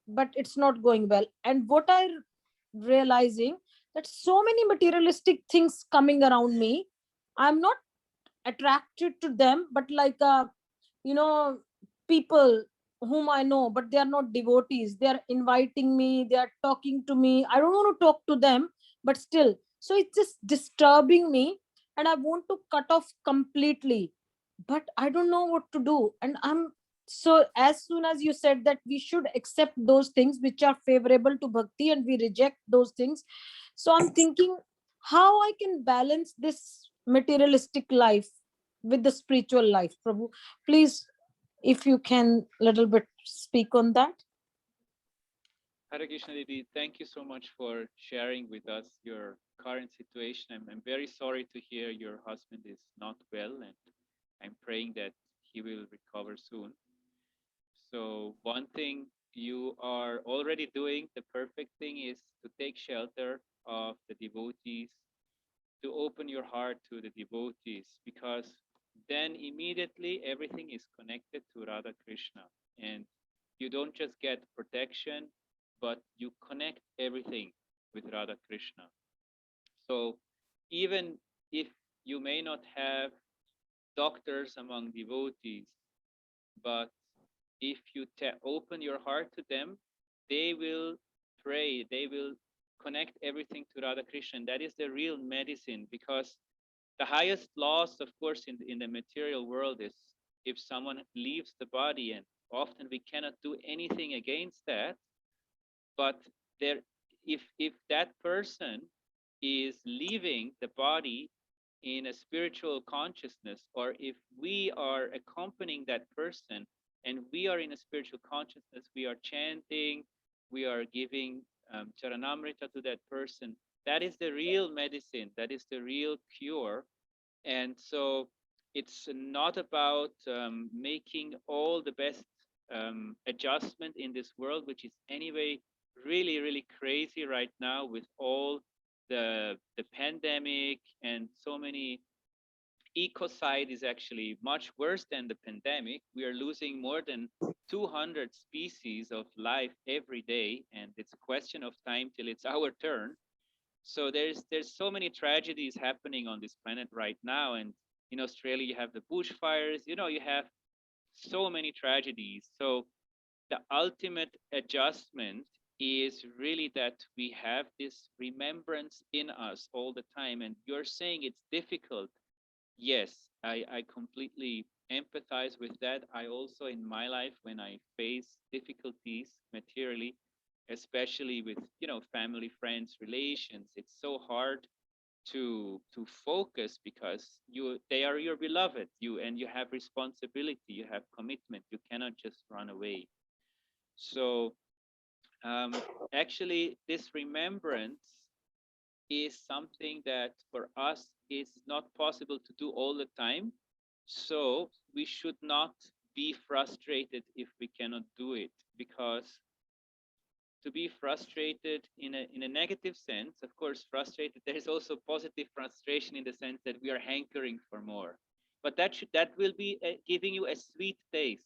but it's not going well. And what I realizing, that so many materialistic things coming around me, I'm not attracted to them, but like you know people whom I know, but they are not devotees, they are inviting me, they are talking to me, I don't want to talk to them, but still, so it's just disturbing me, and I want to cut off completely, but I don't know what to do. And I'm, so as soon as you said that we should accept those things which are favorable to bhakti and we reject those things, so I'm thinking how I can balance this materialistic life with the spiritual life. Prabhu, please, if you can little bit speak on that. Hare Krishna Didi, thank you so much for sharing with us your current situation. I'm very sorry to hear your husband is not well, and I'm praying that he will recover soon. So one thing you are already doing, the perfect thing is to take shelter of the devotees, to open your heart to the devotees, because then immediately everything is connected to Radha Krishna. And you don't just get protection, but you connect everything with Radha Krishna. So even if you may not have doctors among devotees, but if you open your heart to them, they will pray, they will connect everything to Radha Krishna. And that is the real medicine, because the highest loss, of course, in the material world is if someone leaves the body, and often we cannot do anything against that. But there, if that person is leaving the body in a spiritual consciousness, or if we are accompanying that person and we are in a spiritual consciousness, we are chanting, we are giving charanamrita to that person, that is the real medicine, that is the real cure. And so it's not about making all the best adjustment in this world, which is anyway really, really crazy right now with all the pandemic, and so many ecocide is actually much worse than the pandemic. We are losing more than 200 species of life every day, and it's a question of time till it's our turn. So there's so many tragedies happening on this planet right now. And in Australia you have the bushfires, you have so many tragedies. So the ultimate adjustment is really that we have this remembrance in us all the time. And you're saying it's difficult. Yes, I completely empathize with that. I also, in my life, when I face difficulties materially, especially with, family, friends, relations, it's so hard to focus, because they are your beloved, and you have responsibility, you have commitment, you cannot just run away. So actually, this remembrance is something that for us is not possible to do all the time. So we should not be frustrated if we cannot do it, because to be frustrated in a negative sense, of course, frustrated, there is also positive frustration in the sense that we are hankering for more. But that will be giving you a sweet taste.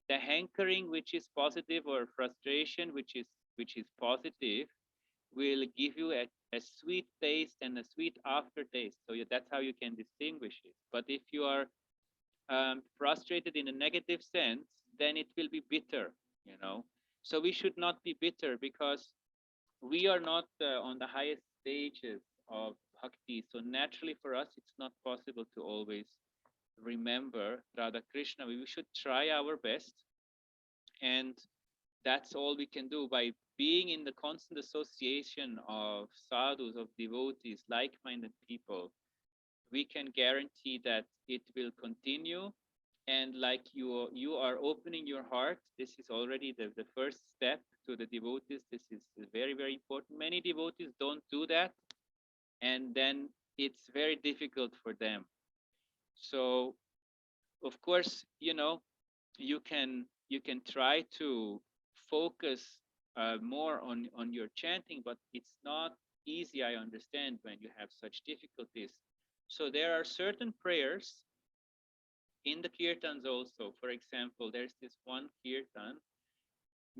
The hankering, which is positive, or frustration, which is positive, will give you a sweet taste and a sweet aftertaste. So that's how you can distinguish it. But if you are frustrated in a negative sense, then it will be bitter. So we should not be bitter, because we are not on the highest stages of bhakti. So naturally for us, it's not possible to always remember Radha Krishna. We should try our best. And that's all we can do by being in the constant association of sadhus, of devotees, like-minded people. We can guarantee that it will continue. And like you are opening your heart, this is already the first step to the devotees. This is very, very important. Many devotees don't do that, and then it's very difficult for them. So of course, you can try to focus more on your chanting, but it's not easy, I understand, when you have such difficulties. So there are certain prayers in the kirtans also. For example, there's this one kirtan,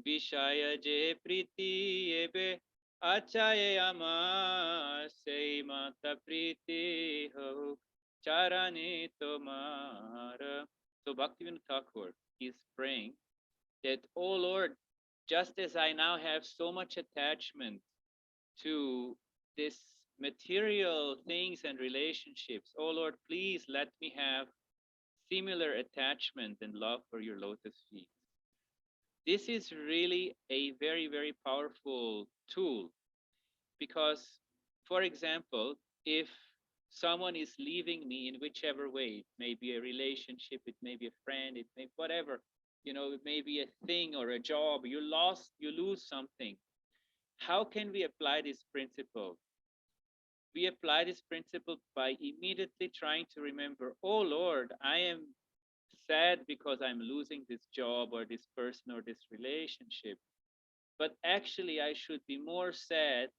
Vishaya je priti ebe achaye amar sei mata priti ho charani tomara. So Bhaktivinoda Thakur is praying that, oh Lord, just as I now have so much attachment to this material things and relationships, oh Lord, please let me have similar attachment and love for your lotus feet. This is really a very, very powerful tool because, for example, if someone is leaving me in whichever way, it may be a relationship, it may be a friend, it may whatever, it may be a thing or a job, you lose something. How can we apply this principle? We apply this principle by immediately trying to remember, oh Lord, I am sad because I'm losing this job or this person or this relationship. But actually, I should be more sad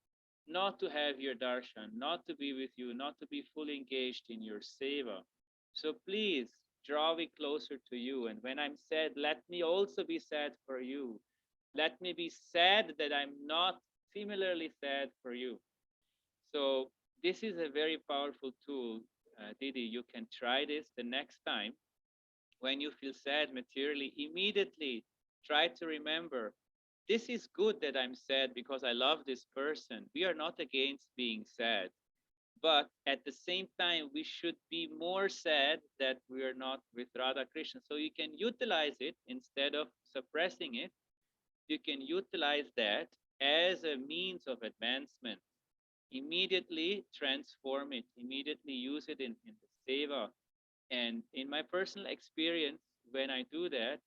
not to have your darshan, not to be with you, not to be fully engaged in your seva. So please draw me closer to you. And when I'm sad, let me also be sad for you. Let me be sad that I'm not similarly sad for you. So this is a very powerful tool. Didi, you can try this the next time. When you feel sad materially, immediately try to remember, this is good that I'm sad because I love this person. We are not against being sad. But at the same time, we should be more sad that we are not with Radha Krishna. So you can utilize it instead of suppressing it. You can utilize that as a means of advancement. Immediately transform it, immediately use it in the seva. And in my personal experience, when I do that,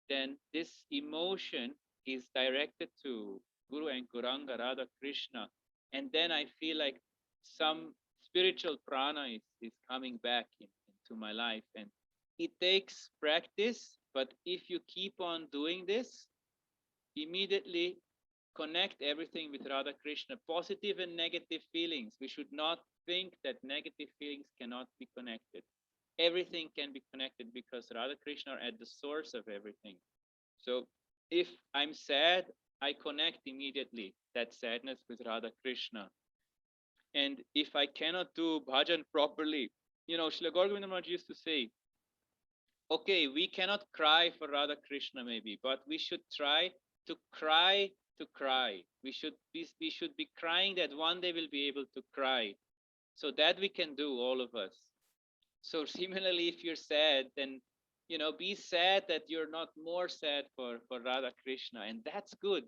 then this emotion is directed to Guru and Gauranga, Radha Krishna. And then I feel like some spiritual prana is coming back into my life. And it takes practice, but if you keep on doing this, immediately connect everything with Radha Krishna, positive and negative feelings. We should not think that negative feelings cannot be connected. Everything can be connected because Radha Krishna are at the source of everything. So if I'm sad, I connect immediately that sadness with Radha Krishna. And if I cannot do bhajan properly, Srila Gaura Govinda Maharaj used to say, okay, we cannot cry for Radha Krishna maybe, but we should try to cry to cry. We should be crying that one day we'll be able to cry. So that we can do, all of us. So similarly, if you're sad, then be sad that you're not more sad for Radha Krishna, and that's good.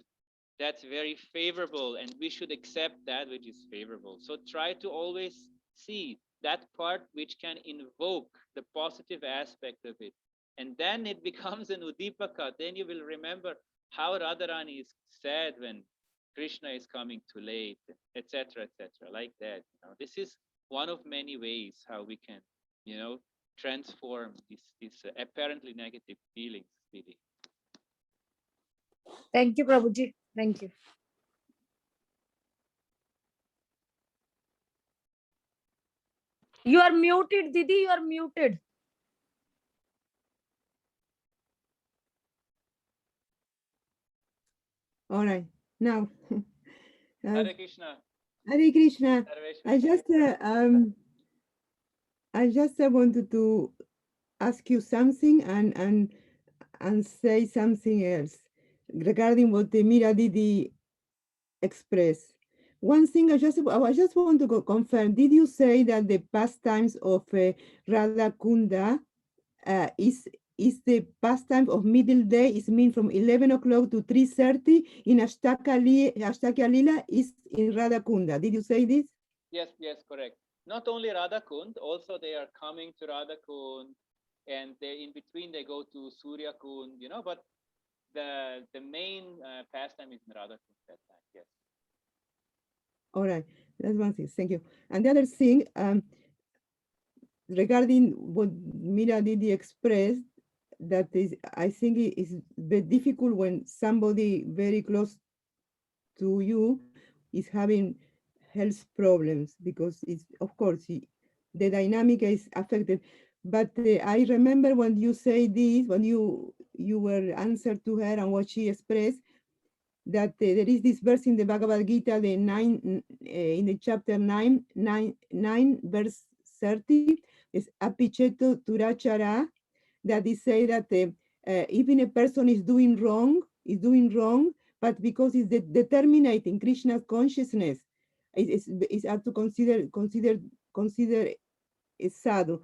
That's very favorable, and we should accept that which is favorable. So try to always see that part which can invoke the positive aspect of it, and then it becomes an udipaka. Then you will remember how Radharani is sad when Krishna is coming too late, etc., etc., like that. This is one of many ways how we can transform these apparently negative feelings, Didi. Thank you, Prabhuji. Thank you. You are muted, Didi. You are muted. All right. Now, Hare Krishna. Hare Krishna. Sarveshwar. I just wanted to ask you something and say something else regarding what the Mira Didi expressed. One thing I just want to confirm. Did you say that the pastimes of Radhukunda is the pastime of middle day? Is mean from 11 o'clock to 3:30 in Ashtaka Lila is in Radhukunda. Did you say this? Yes, correct. Not only Radhakund, also they are coming to Radhakund, and they in between they go to Surya Kund, but the main pastime is in Radhakund that time. Yes. All right, that's one thing. Thank you. And the other thing, regarding what Mira Didi expressed, that is, I think it is very difficult when somebody very close to you is having health problems, because it's, of course, the dynamic is affected. But I remember when you say this, when you were answered to her and what she expressed, that there is this verse in the Bhagavad Gita, the in the chapter 9, verse 30, is apicheto turachara, that is say that even a person is doing wrong, but because it's determinating Krishna's consciousness, is have to consider a sadhu.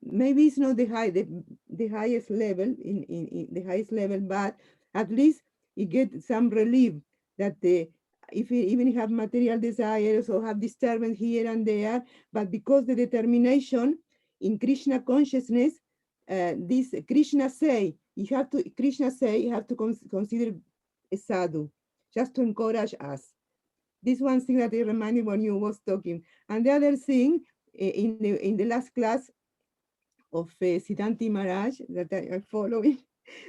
Maybe it's not the highest level in the highest level, but at least you get some relief that if you even have material desires or have disturbance here and there, but because the determination in Krishna consciousness, this Krishna say you have to consider a sadhu, just to encourage us. This one thing that I reminded when you was talking, and the other thing in the last class of Siddhanti Maharaj that I follow him.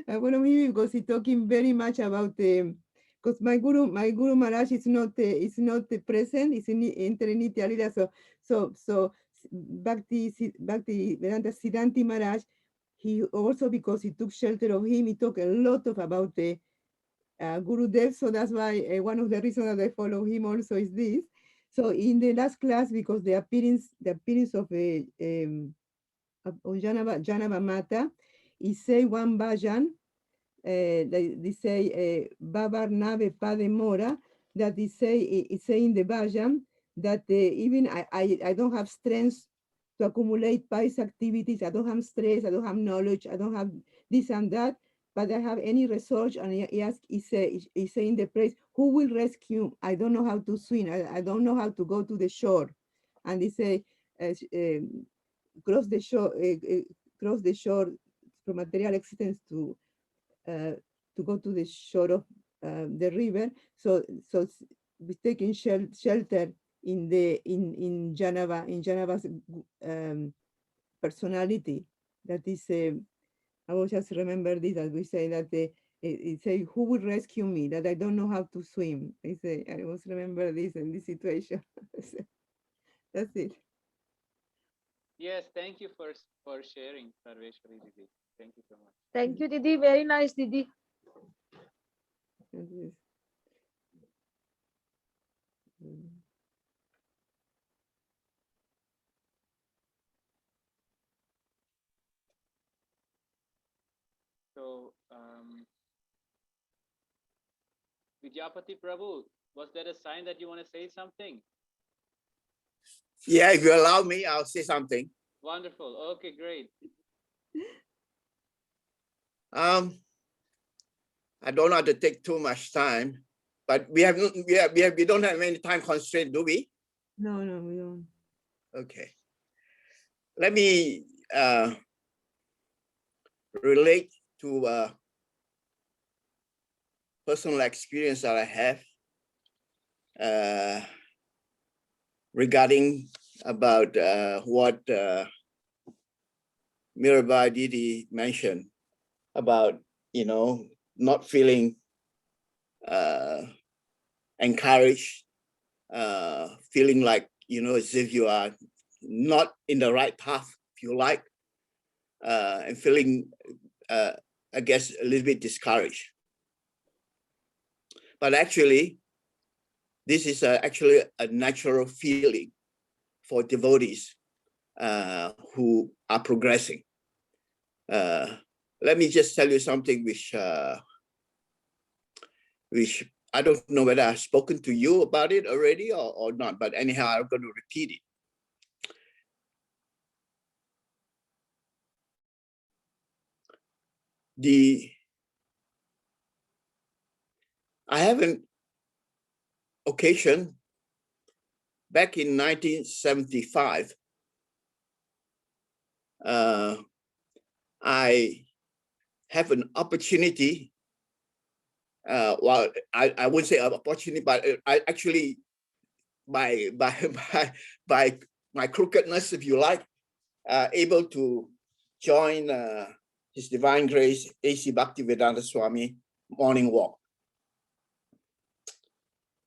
I follow him because he's talking very much about because my guru Maharaj is not present. It's in Trinity Alila. So Bhakti Vedanta Siddhanti Maharaj. He also, because he took shelter of him, he talked a lot about Guru Dev. So that's why one of the reasons that I follow him also is this. So in the last class, because the appearance of Janava Mata, he say one bhajan, they say Babar Nave Pade Mora, that he say in the bhajan that even I don't have strength to accumulate pious activities, I don't have stress, I don't have knowledge, I don't have this and that, but I have any research. And he say in the praise, who will rescue? I don't know how to swim, I don't know how to go to the shore. And he say, cross the shore from material existence to go to the shore of the river. So we taking shelter in Janava's personality. That is, I will just remember this, as we say that it say, who will rescue me? That I don't know how to swim. I must remember this in this situation. That's it. Yes, thank you for sharing, Sarveshwari Didi. Thank you so much. Thank you, Didi. Very nice, Didi. That is. So, Vidyapati Prabhu, was there a sign that you want to say something? Yeah, if you allow me, I'll say something. Wonderful. Okay, great. I don't have to take too much time, but we don't have any time constraint, do we? No, we don't. Okay. Let me relate to personal experience that I have regarding about what Mirabai Didi mentioned about, not feeling encouraged, feeling like, as if you are not in the right path, if you like, and feeling, I guess, a little bit discouraged. But actually, this is actually a natural feeling for devotees who are progressing. Let me just tell you something which I don't know whether I've spoken to you about it already or not, but anyhow, I'm going to repeat it. I have an occasion back in 1975. I have an opportunity. Well, I wouldn't say an opportunity, but I actually, by my crookedness, if you like, able to join His Divine Grace A.C. Bhaktivedanta Swami morning walk.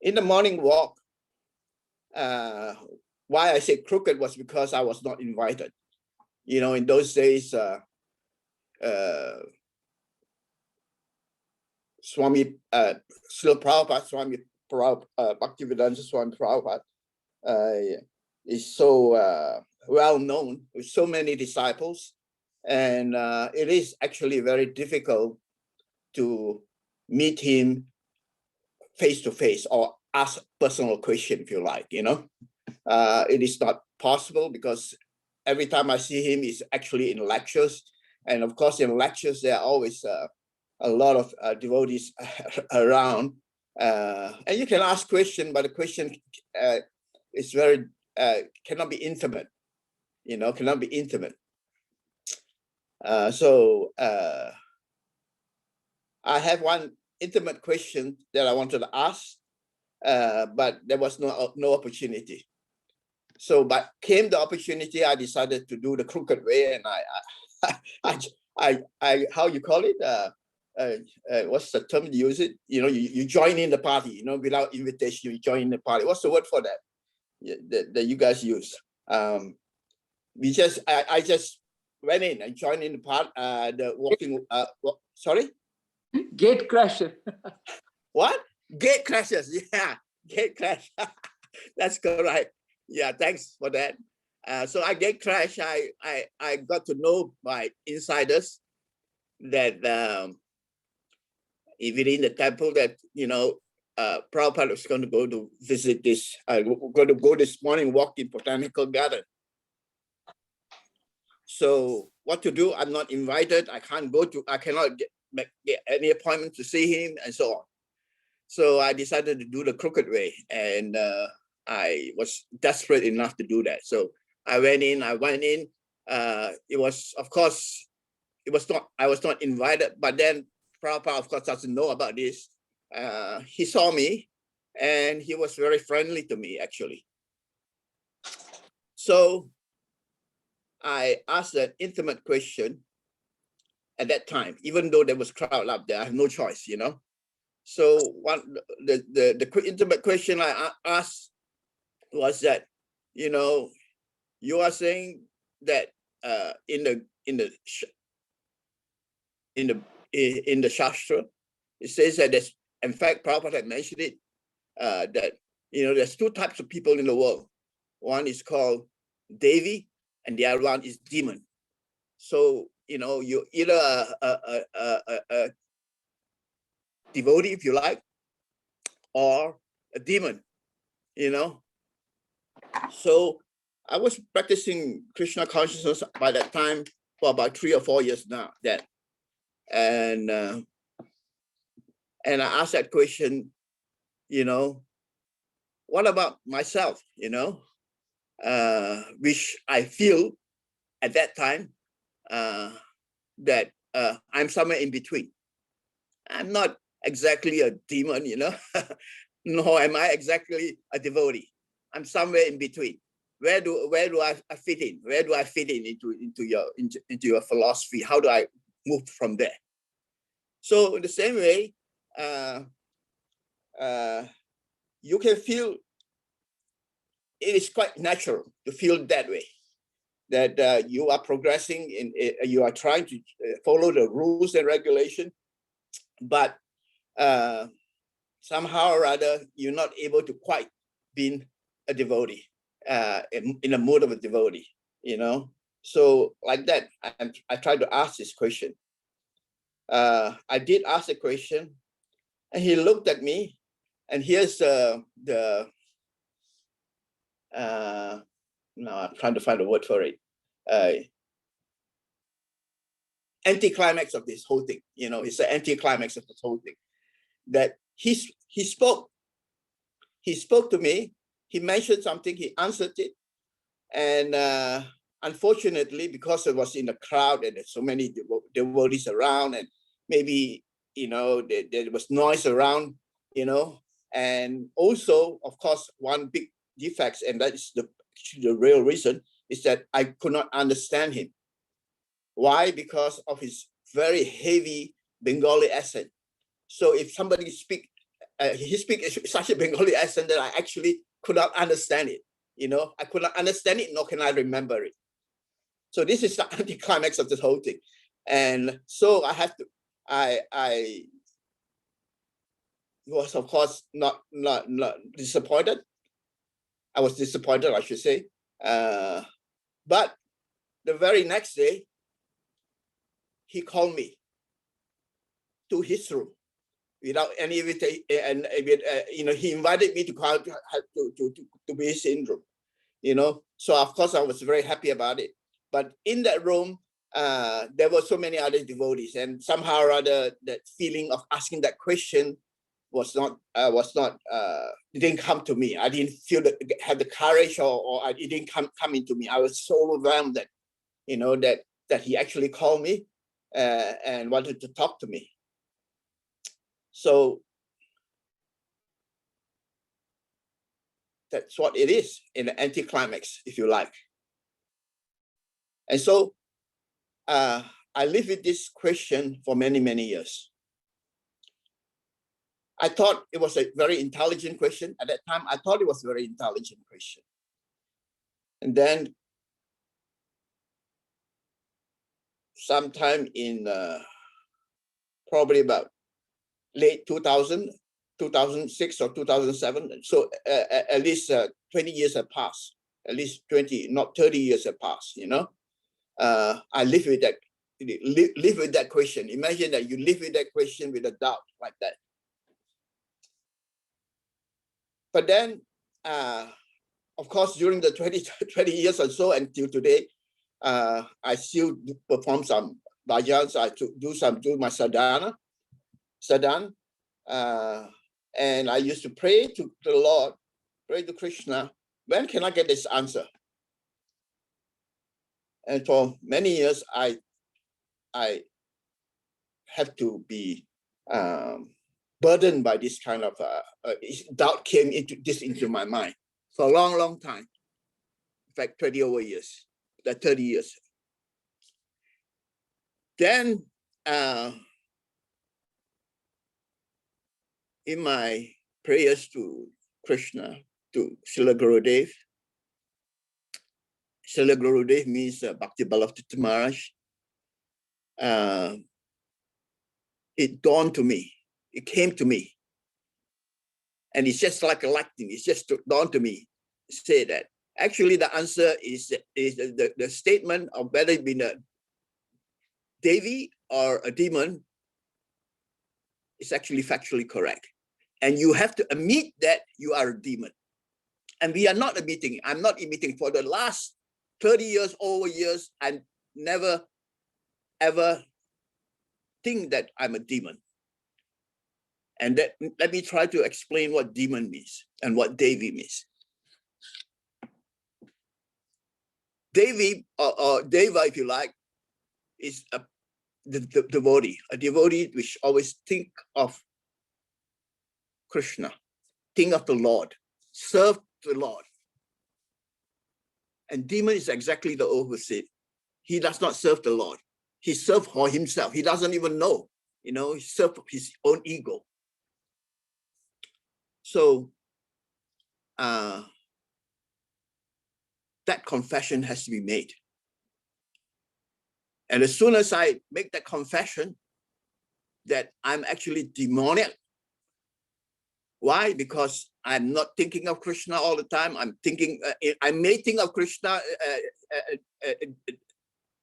In the morning walk, why I say crooked was because I was not invited. You know, in those days, Swami Srila Prabhupada, Swami Bhaktivedanta Swami Prabhupada is so well known with so many disciples, and it is actually very difficult to meet him face to face or ask personal question, if you like. You know, it is not possible because every time I see him, he's actually in lectures, and of course, in lectures there are always a lot of devotees around, and you can ask question, but the question is very cannot be intimate. You know, cannot be intimate. So I have one intimate question that I wanted to ask, but there was no opportunity. So, but came the opportunity, I decided to do the crooked way, and I how you call it? What's the term you use it? You know, you join in the party. You know, without invitation, you join in the party. What's the word for that? That you guys use? I just went in and joined in the part. The walking. Sorry. Gate crasher. What? Gate crashes. Yeah, gate crash. That's correct. Yeah, thanks for that. So I gate crash. I got to know by insiders that within the temple that, you know, Prabhupada was going to go to visit this. Going to go this morning, walk in Botanical Garden. So what to do? I'm not invited. I can't go to. I cannot get any appointment to see him, and so on. So I decided to do the crooked way, and I was desperate enough to do that. So I went in. It was, of course, it was not. I was not invited. But then Prabhupada, of course, doesn't know about this. He saw me, and he was very friendly to me, actually. So I asked an intimate question at that time, even though there was crowd up there. I have no choice, you know. So the intimate question I asked was that, you know, you are saying that in the Shastra, it says that there's, in fact, Prabhupada had mentioned it, that, you know, there's two types of people in the world. One is called Devi, and the other one is demon. So, you know, you're either a devotee, if you like, or a demon, you know. So I was practicing Krishna consciousness by that time for about 3 or 4 years now. And I asked that question, you know, what about myself, you know, which I feel at that time that I'm somewhere in between. I'm not exactly a demon, you know, nor am I exactly a devotee. I'm somewhere in between. Where do I fit in? Where do I fit in into your philosophy? How do I move from there? So in the same way, you can feel, it is quite natural to feel that way, that you are progressing you are trying to follow the rules and regulation, but somehow or other you're not able to quite be a devotee, in a mood of a devotee, you know. So like that, I tried to ask this question. I did ask a question, and he looked at me, and here's now I'm trying to find a word for it. Anticlimax of this whole thing, you know. It's the anticlimax of this whole thing. That he spoke to me. He mentioned something. He answered it, and unfortunately, because it was in the crowd and there's so many devotees around, and maybe, you know, there was noise around, you know, and also, of course, one big defect, and that is the real reason, is that I could not understand him. Why? Because of his very heavy Bengali accent. So if somebody he speaks such a Bengali accent that I actually could not understand it. You know, I could not understand it, nor can I remember it. So this is the anticlimax of this whole thing. And so I have to, I was of course not disappointed. I was disappointed, I should say. But the very next day, he called me to his room without any invitation, and he invited me to come to be his in room. So of course I was very happy about it. But in that room, there were so many other devotees, and somehow or other, that feeling of asking that question didn't come to me. I didn't feel have the courage, or it didn't come into me. I was so overwhelmed that, that he actually called me and wanted to talk to me. So that's what it is in the anticlimax, if you like. And so I lived with this question for many, many years. I thought it was a very intelligent question. At that time, I thought it was a very intelligent question. And then sometime in probably about late 2000, 2006 or 2007, so at least 20 years have passed, at least 20, not 30 years have passed, I live with that question. Imagine that you live with that question with a doubt like that. But then, of course, during the 20 years or so until today, I still perform some bhajans. I do my sadhana, and I used to pray to the Lord, pray to Krishna, when can I get this answer? And for many years, I have to be burdened by this kind of doubt came into my mind for a long, long time. In fact, 30 over years, 30 years. Then in my prayers to Krishna, to Srila Gurudev, Srila Gurudev means Bhakti Balavatita Maharaj. It dawned to me, it came to me. And it's just like a lightning, it's just dawned to me, say that actually the answer is the statement of whether it be a Devi or a demon is actually factually correct. And you have to admit that you are a demon. And we are not admitting, I'm not admitting for the last 30 years, over years, I never, ever think that I'm a demon. And let me try to explain what demon means and what Devi means. Devi, or Deva, if you like, is the devotee, a devotee which always think of Krishna, think of the Lord, serve the Lord. And demon is exactly the opposite. He does not serve the Lord. He serves for himself. He doesn't even know, he serves his own ego. So that confession has to be made. And as soon as I make that confession that I'm actually demoniac, why? Because I'm not thinking of Krishna all the time. I'm thinking, I may think of Krishna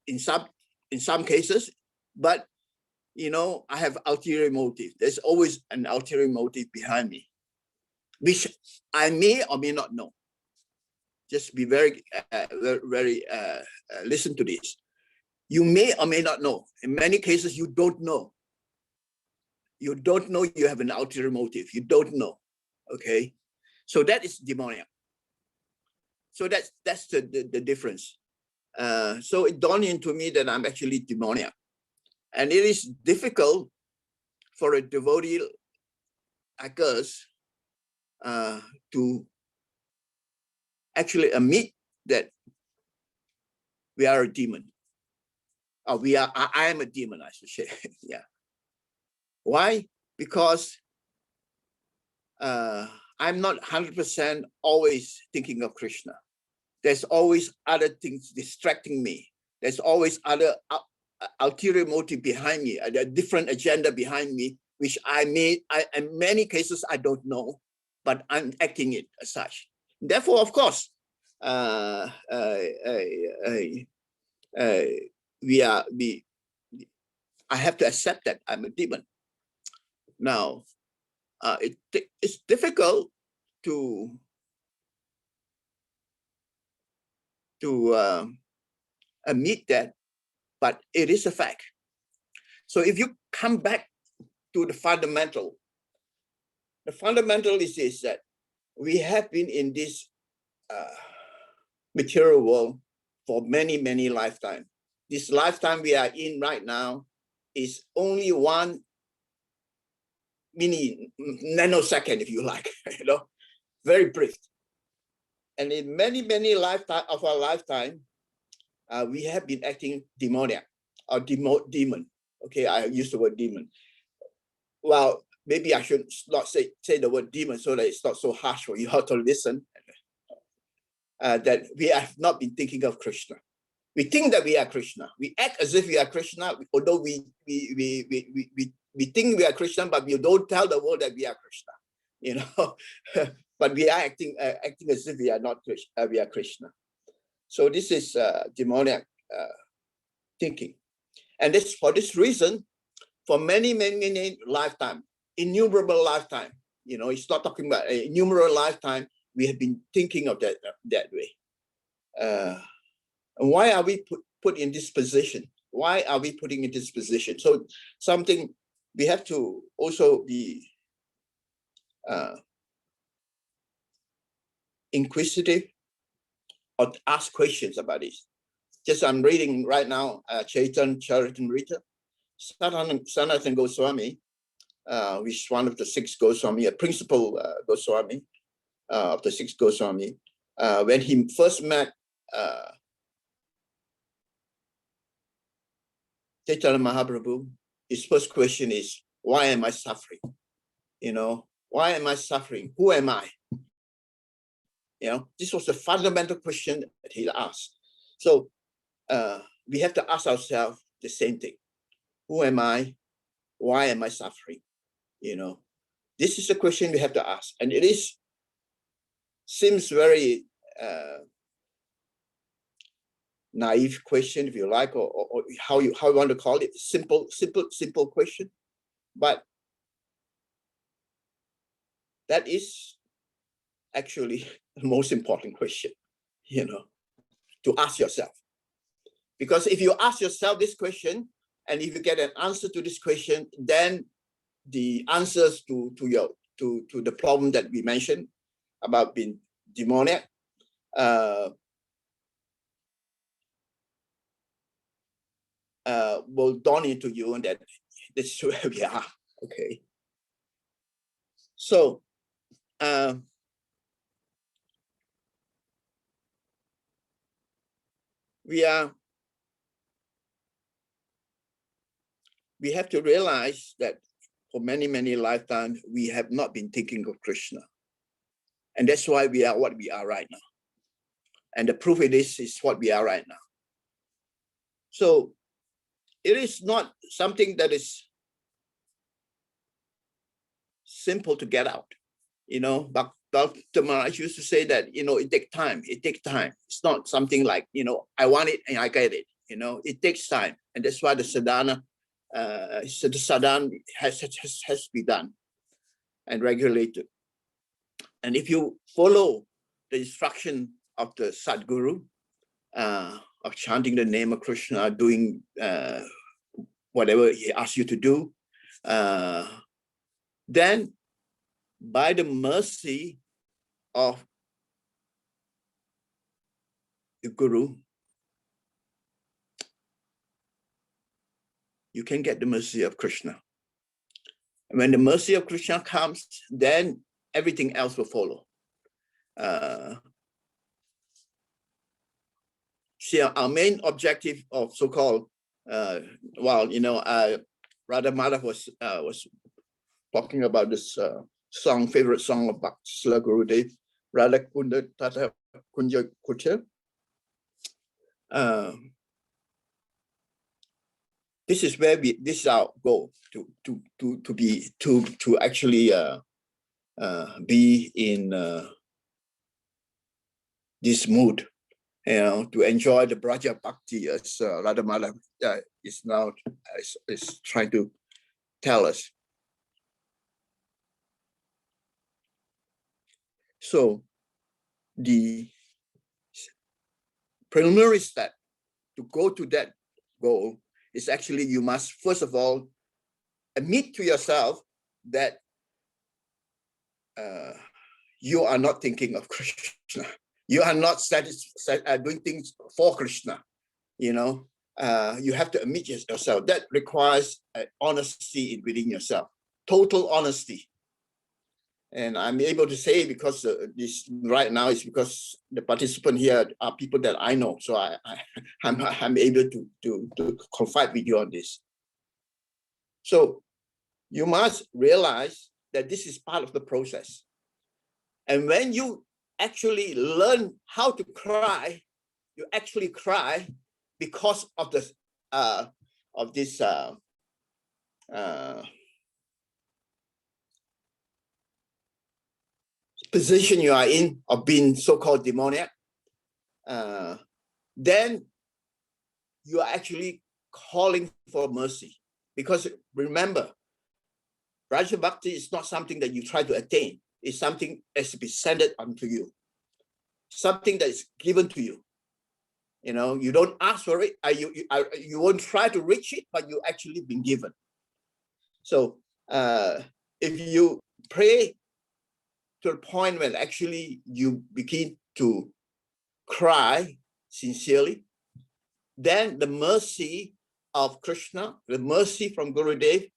in some cases, but I have ulterior motive. There's always an ulterior motive behind me, which I may or may not know. Just be very, listen to this. You may or may not know. In many cases, you don't know. You don't know you have an ulterior motive. You don't know, okay? So that is demoniac. So that's the difference. So it dawned into me that I'm actually demoniac. And it is difficult for a devotee like us to actually admit that we are a demon. Or I am a demon, I should say. Yeah. Why? Because I'm not 100% always thinking of Krishna. There's always other things distracting me. There's always other ulterior motive behind me, a different agenda behind me, which in many cases I don't know, but I'm acting it as such. Therefore, of course, I have to accept that I'm a demon. Now, it's difficult to admit that, but it is a fact. So if you come back to the fundamental is this, that we have been in this material world for many, many lifetimes. This lifetime we are in right now is only one mini nanosecond, if you like, very brief. And in many, many lifetime of our lifetime, we have been acting demoniac or demon. Okay, I use the word demon. Well, maybe I should not say the word demon so that it's not so harsh for you all to listen. That we have not been thinking of Krishna. We think that we are Krishna. We act as if we are Krishna, although we think we are Krishna, but we don't tell the world that we are Krishna. But we are acting as if we are not Krishna. We are Krishna. So this is demoniac thinking, and this for this reason, for many, many, many lifetime, innumerable lifetime. It's not talking about innumerable lifetime. We have been thinking of that way. And why are we put in this position? Why are we putting in this position? So something we have to also be inquisitive or ask questions about this. Just I'm reading right now, Vraja-kathamrita Sanatana Goswami, which is one of the 6 Goswami, a principal Goswami of the 6 Goswami. When he first met Chaitanya Mahaprabhu, his first question is, why am I suffering? Why am I suffering? Who am I? This was a fundamental question that he asked. So we have to ask ourselves the same thing. Who am I? Why am I suffering? This is a question we have to ask. And it seems very naive question, if you like, or how you want to call it, simple question. But that is actually the most important question, to ask yourself. Because if you ask yourself this question, and if you get an answer to this question, then the answers to the problem that we mentioned about being demoniac will dawn into you, and that this is where we are. Okay. So we have to realize that for many, many lifetimes, we have not been thinking of Krishna. And that's why we are what we are right now. And the proof of this is what we are right now. So it is not something that is simple to get out. But Dr. Maharaj used to say that, it takes time. It takes time. It's not something like, I want it and I get it. It takes time. And that's why the sadhana, has to be done and regulated. And if you follow the instruction of the Sadguru, of chanting the name of Krishna, doing whatever he asks you to do, then by the mercy of the Guru, you can get the mercy of Krishna. And when the mercy of Krishna comes, then everything else will follow. See, our main objective of so-called, Radha Madhav was talking about this favorite song of Bhakti Gurudev, Radhukunda, tata. this is where this is our goal to actually be in this mood, to enjoy the Vraja Bhakti, as Radhamala is now is trying to tell us. So the preliminary step to go to that goal is actually you must first of all admit to yourself that you are not thinking of Krishna. You are not doing things for Krishna. You have to admit yourself. That requires honesty within yourself, total honesty. And I'm able to say because this right now is because the participants here are people that I know, so I'm able to confide with you on this. So you must realize that this is part of the process. And when you actually learn how to cry, you actually cry because of this position you are in of being so-called demoniac. Then you are actually calling for mercy. Because remember, Raja Bhakti is not something that you try to attain. It's something that's presented unto you. Something that is given to you. You don't ask for it. You won't try to reach it, but you actually been given. So if you pray to the point when actually you begin to cry sincerely, then the mercy of Krishna, the mercy from Gurudev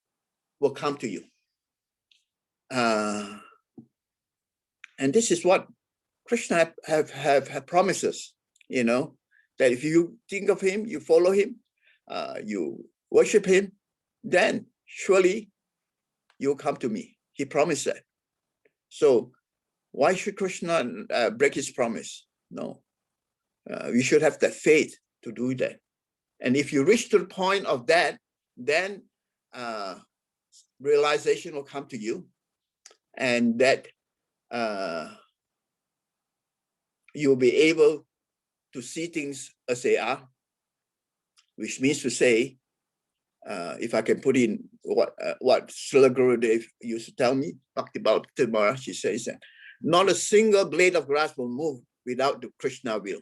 will come to you. And this is what Krishna have promised us, that if you think of him, you follow him, you worship him, then surely you'll come to me. He promised that. So why should Krishna break his promise? No. We should have the faith to do that. And if you reach to the point of that, then realization will come to you, and that you'll be able to see things as they are, which means to say, if I can put in what Srila Gurudev used to tell me, Bhakti Bhakti Maharaj, she says that not a single blade of grass will move without the Krishna will.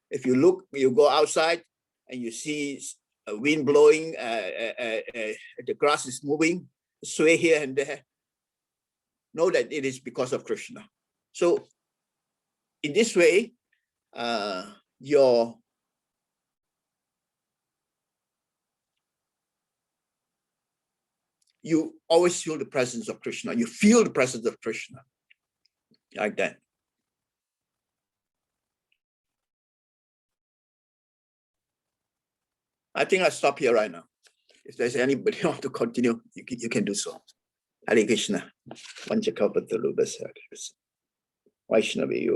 If you look, you go outside and you see a wind blowing, the grass is moving, sway here and there, know that it is because of Krishna. So in this way, you always feel the presence of Krishna. You feel the presence of Krishna like that. I think I stop here right now. If there's anybody who want to continue, you can do so. Hare Krishna. Vaishnavi.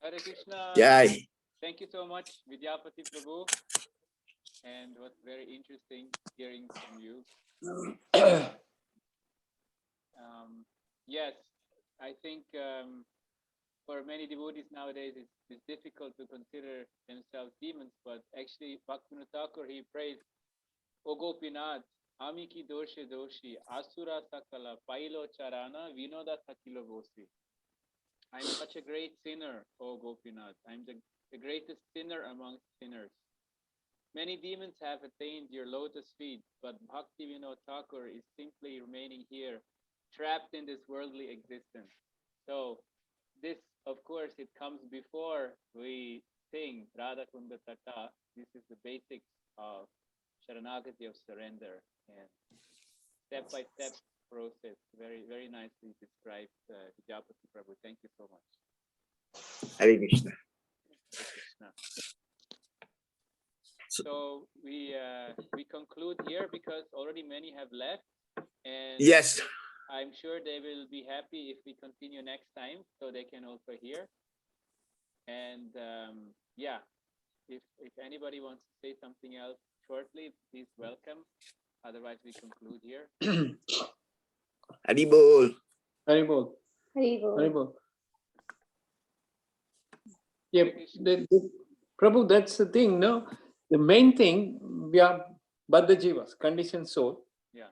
Hare Krishna. Jai. Thank you so much, Vidyapati Prabhu. And it was very interesting hearing from you. Yes, I think for many devotees nowadays, it's difficult to consider themselves demons, but actually Bhaktivinoda Thakur, he prays, O Gopinath, Ami ki doshe doshi, asura sakala, pailo charana, vinoda thakilo vosi. I'm such a great sinner, O Gopinath. I'm the greatest sinner among sinners. Many demons have attained your lotus feet, but Bhaktivinoda Thakur is simply remaining here, trapped in this worldly existence. So this, of course, it comes before we sing Radhukunda tata. This is the basics of Sharanagati, of surrender, and step-by-step process. Very, very nicely described, Vidyapati Prabhu. Thank you so much. Hare Krishna. Hare Krishna. So we conclude here because already many have left, and yes, I'm sure they will be happy if we continue next time, so they can also hear. And yeah, if anybody wants to say something else, shortly, please welcome. Otherwise, we conclude here. Haribol. Haribol. Haribol. Haribol. Yeah, Hare Krishna. Prabhu, that's the thing, no? The main thing, we are Baddha Jivas, conditioned soul. Yeah.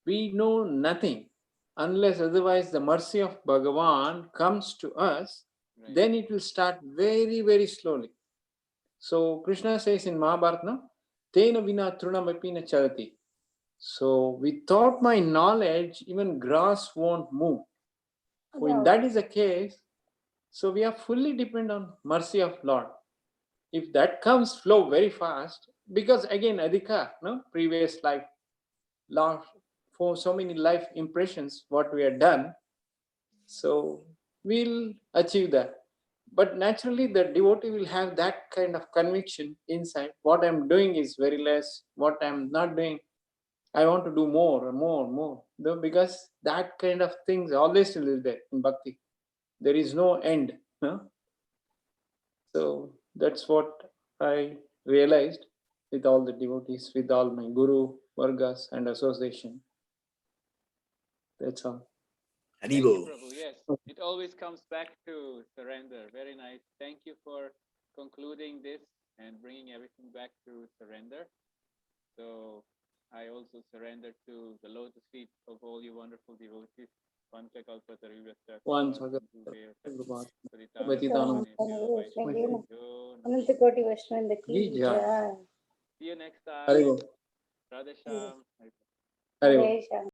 We know nothing unless otherwise the mercy of Bhagavan comes to us, Right. then it will start very, very slowly. So Krishna says in Mahabharata, no? Tena vina trunamapi na charati. So without my knowledge, even grass won't move. So when that is the case, so we are fully dependent on mercy of Lord. If that comes flow very fast, because again adhika, no, previous life, last for so many life impressions, what we have done, so we'll achieve that. But naturally, the devotee will have that kind of conviction inside. What I'm doing is very less. What I'm not doing, I want to do more and more and more. No, because that kind of things always will be there in bhakti. There is no end. No? So that's what I realized with all the devotees, with all my guru, vargas, and association. That's all. Thank you, Haribol. Prabhu. Yes, it always comes back to surrender. Very nice. Thank you for concluding this and bringing everything back to surrender. So I also surrender to the lotus feet of all you wonderful devotees. Once Anantakoti Vaishnava ki Jai. jai. See you next time. Haribol. Radhe Shyam. Haribol. Hare Shyam.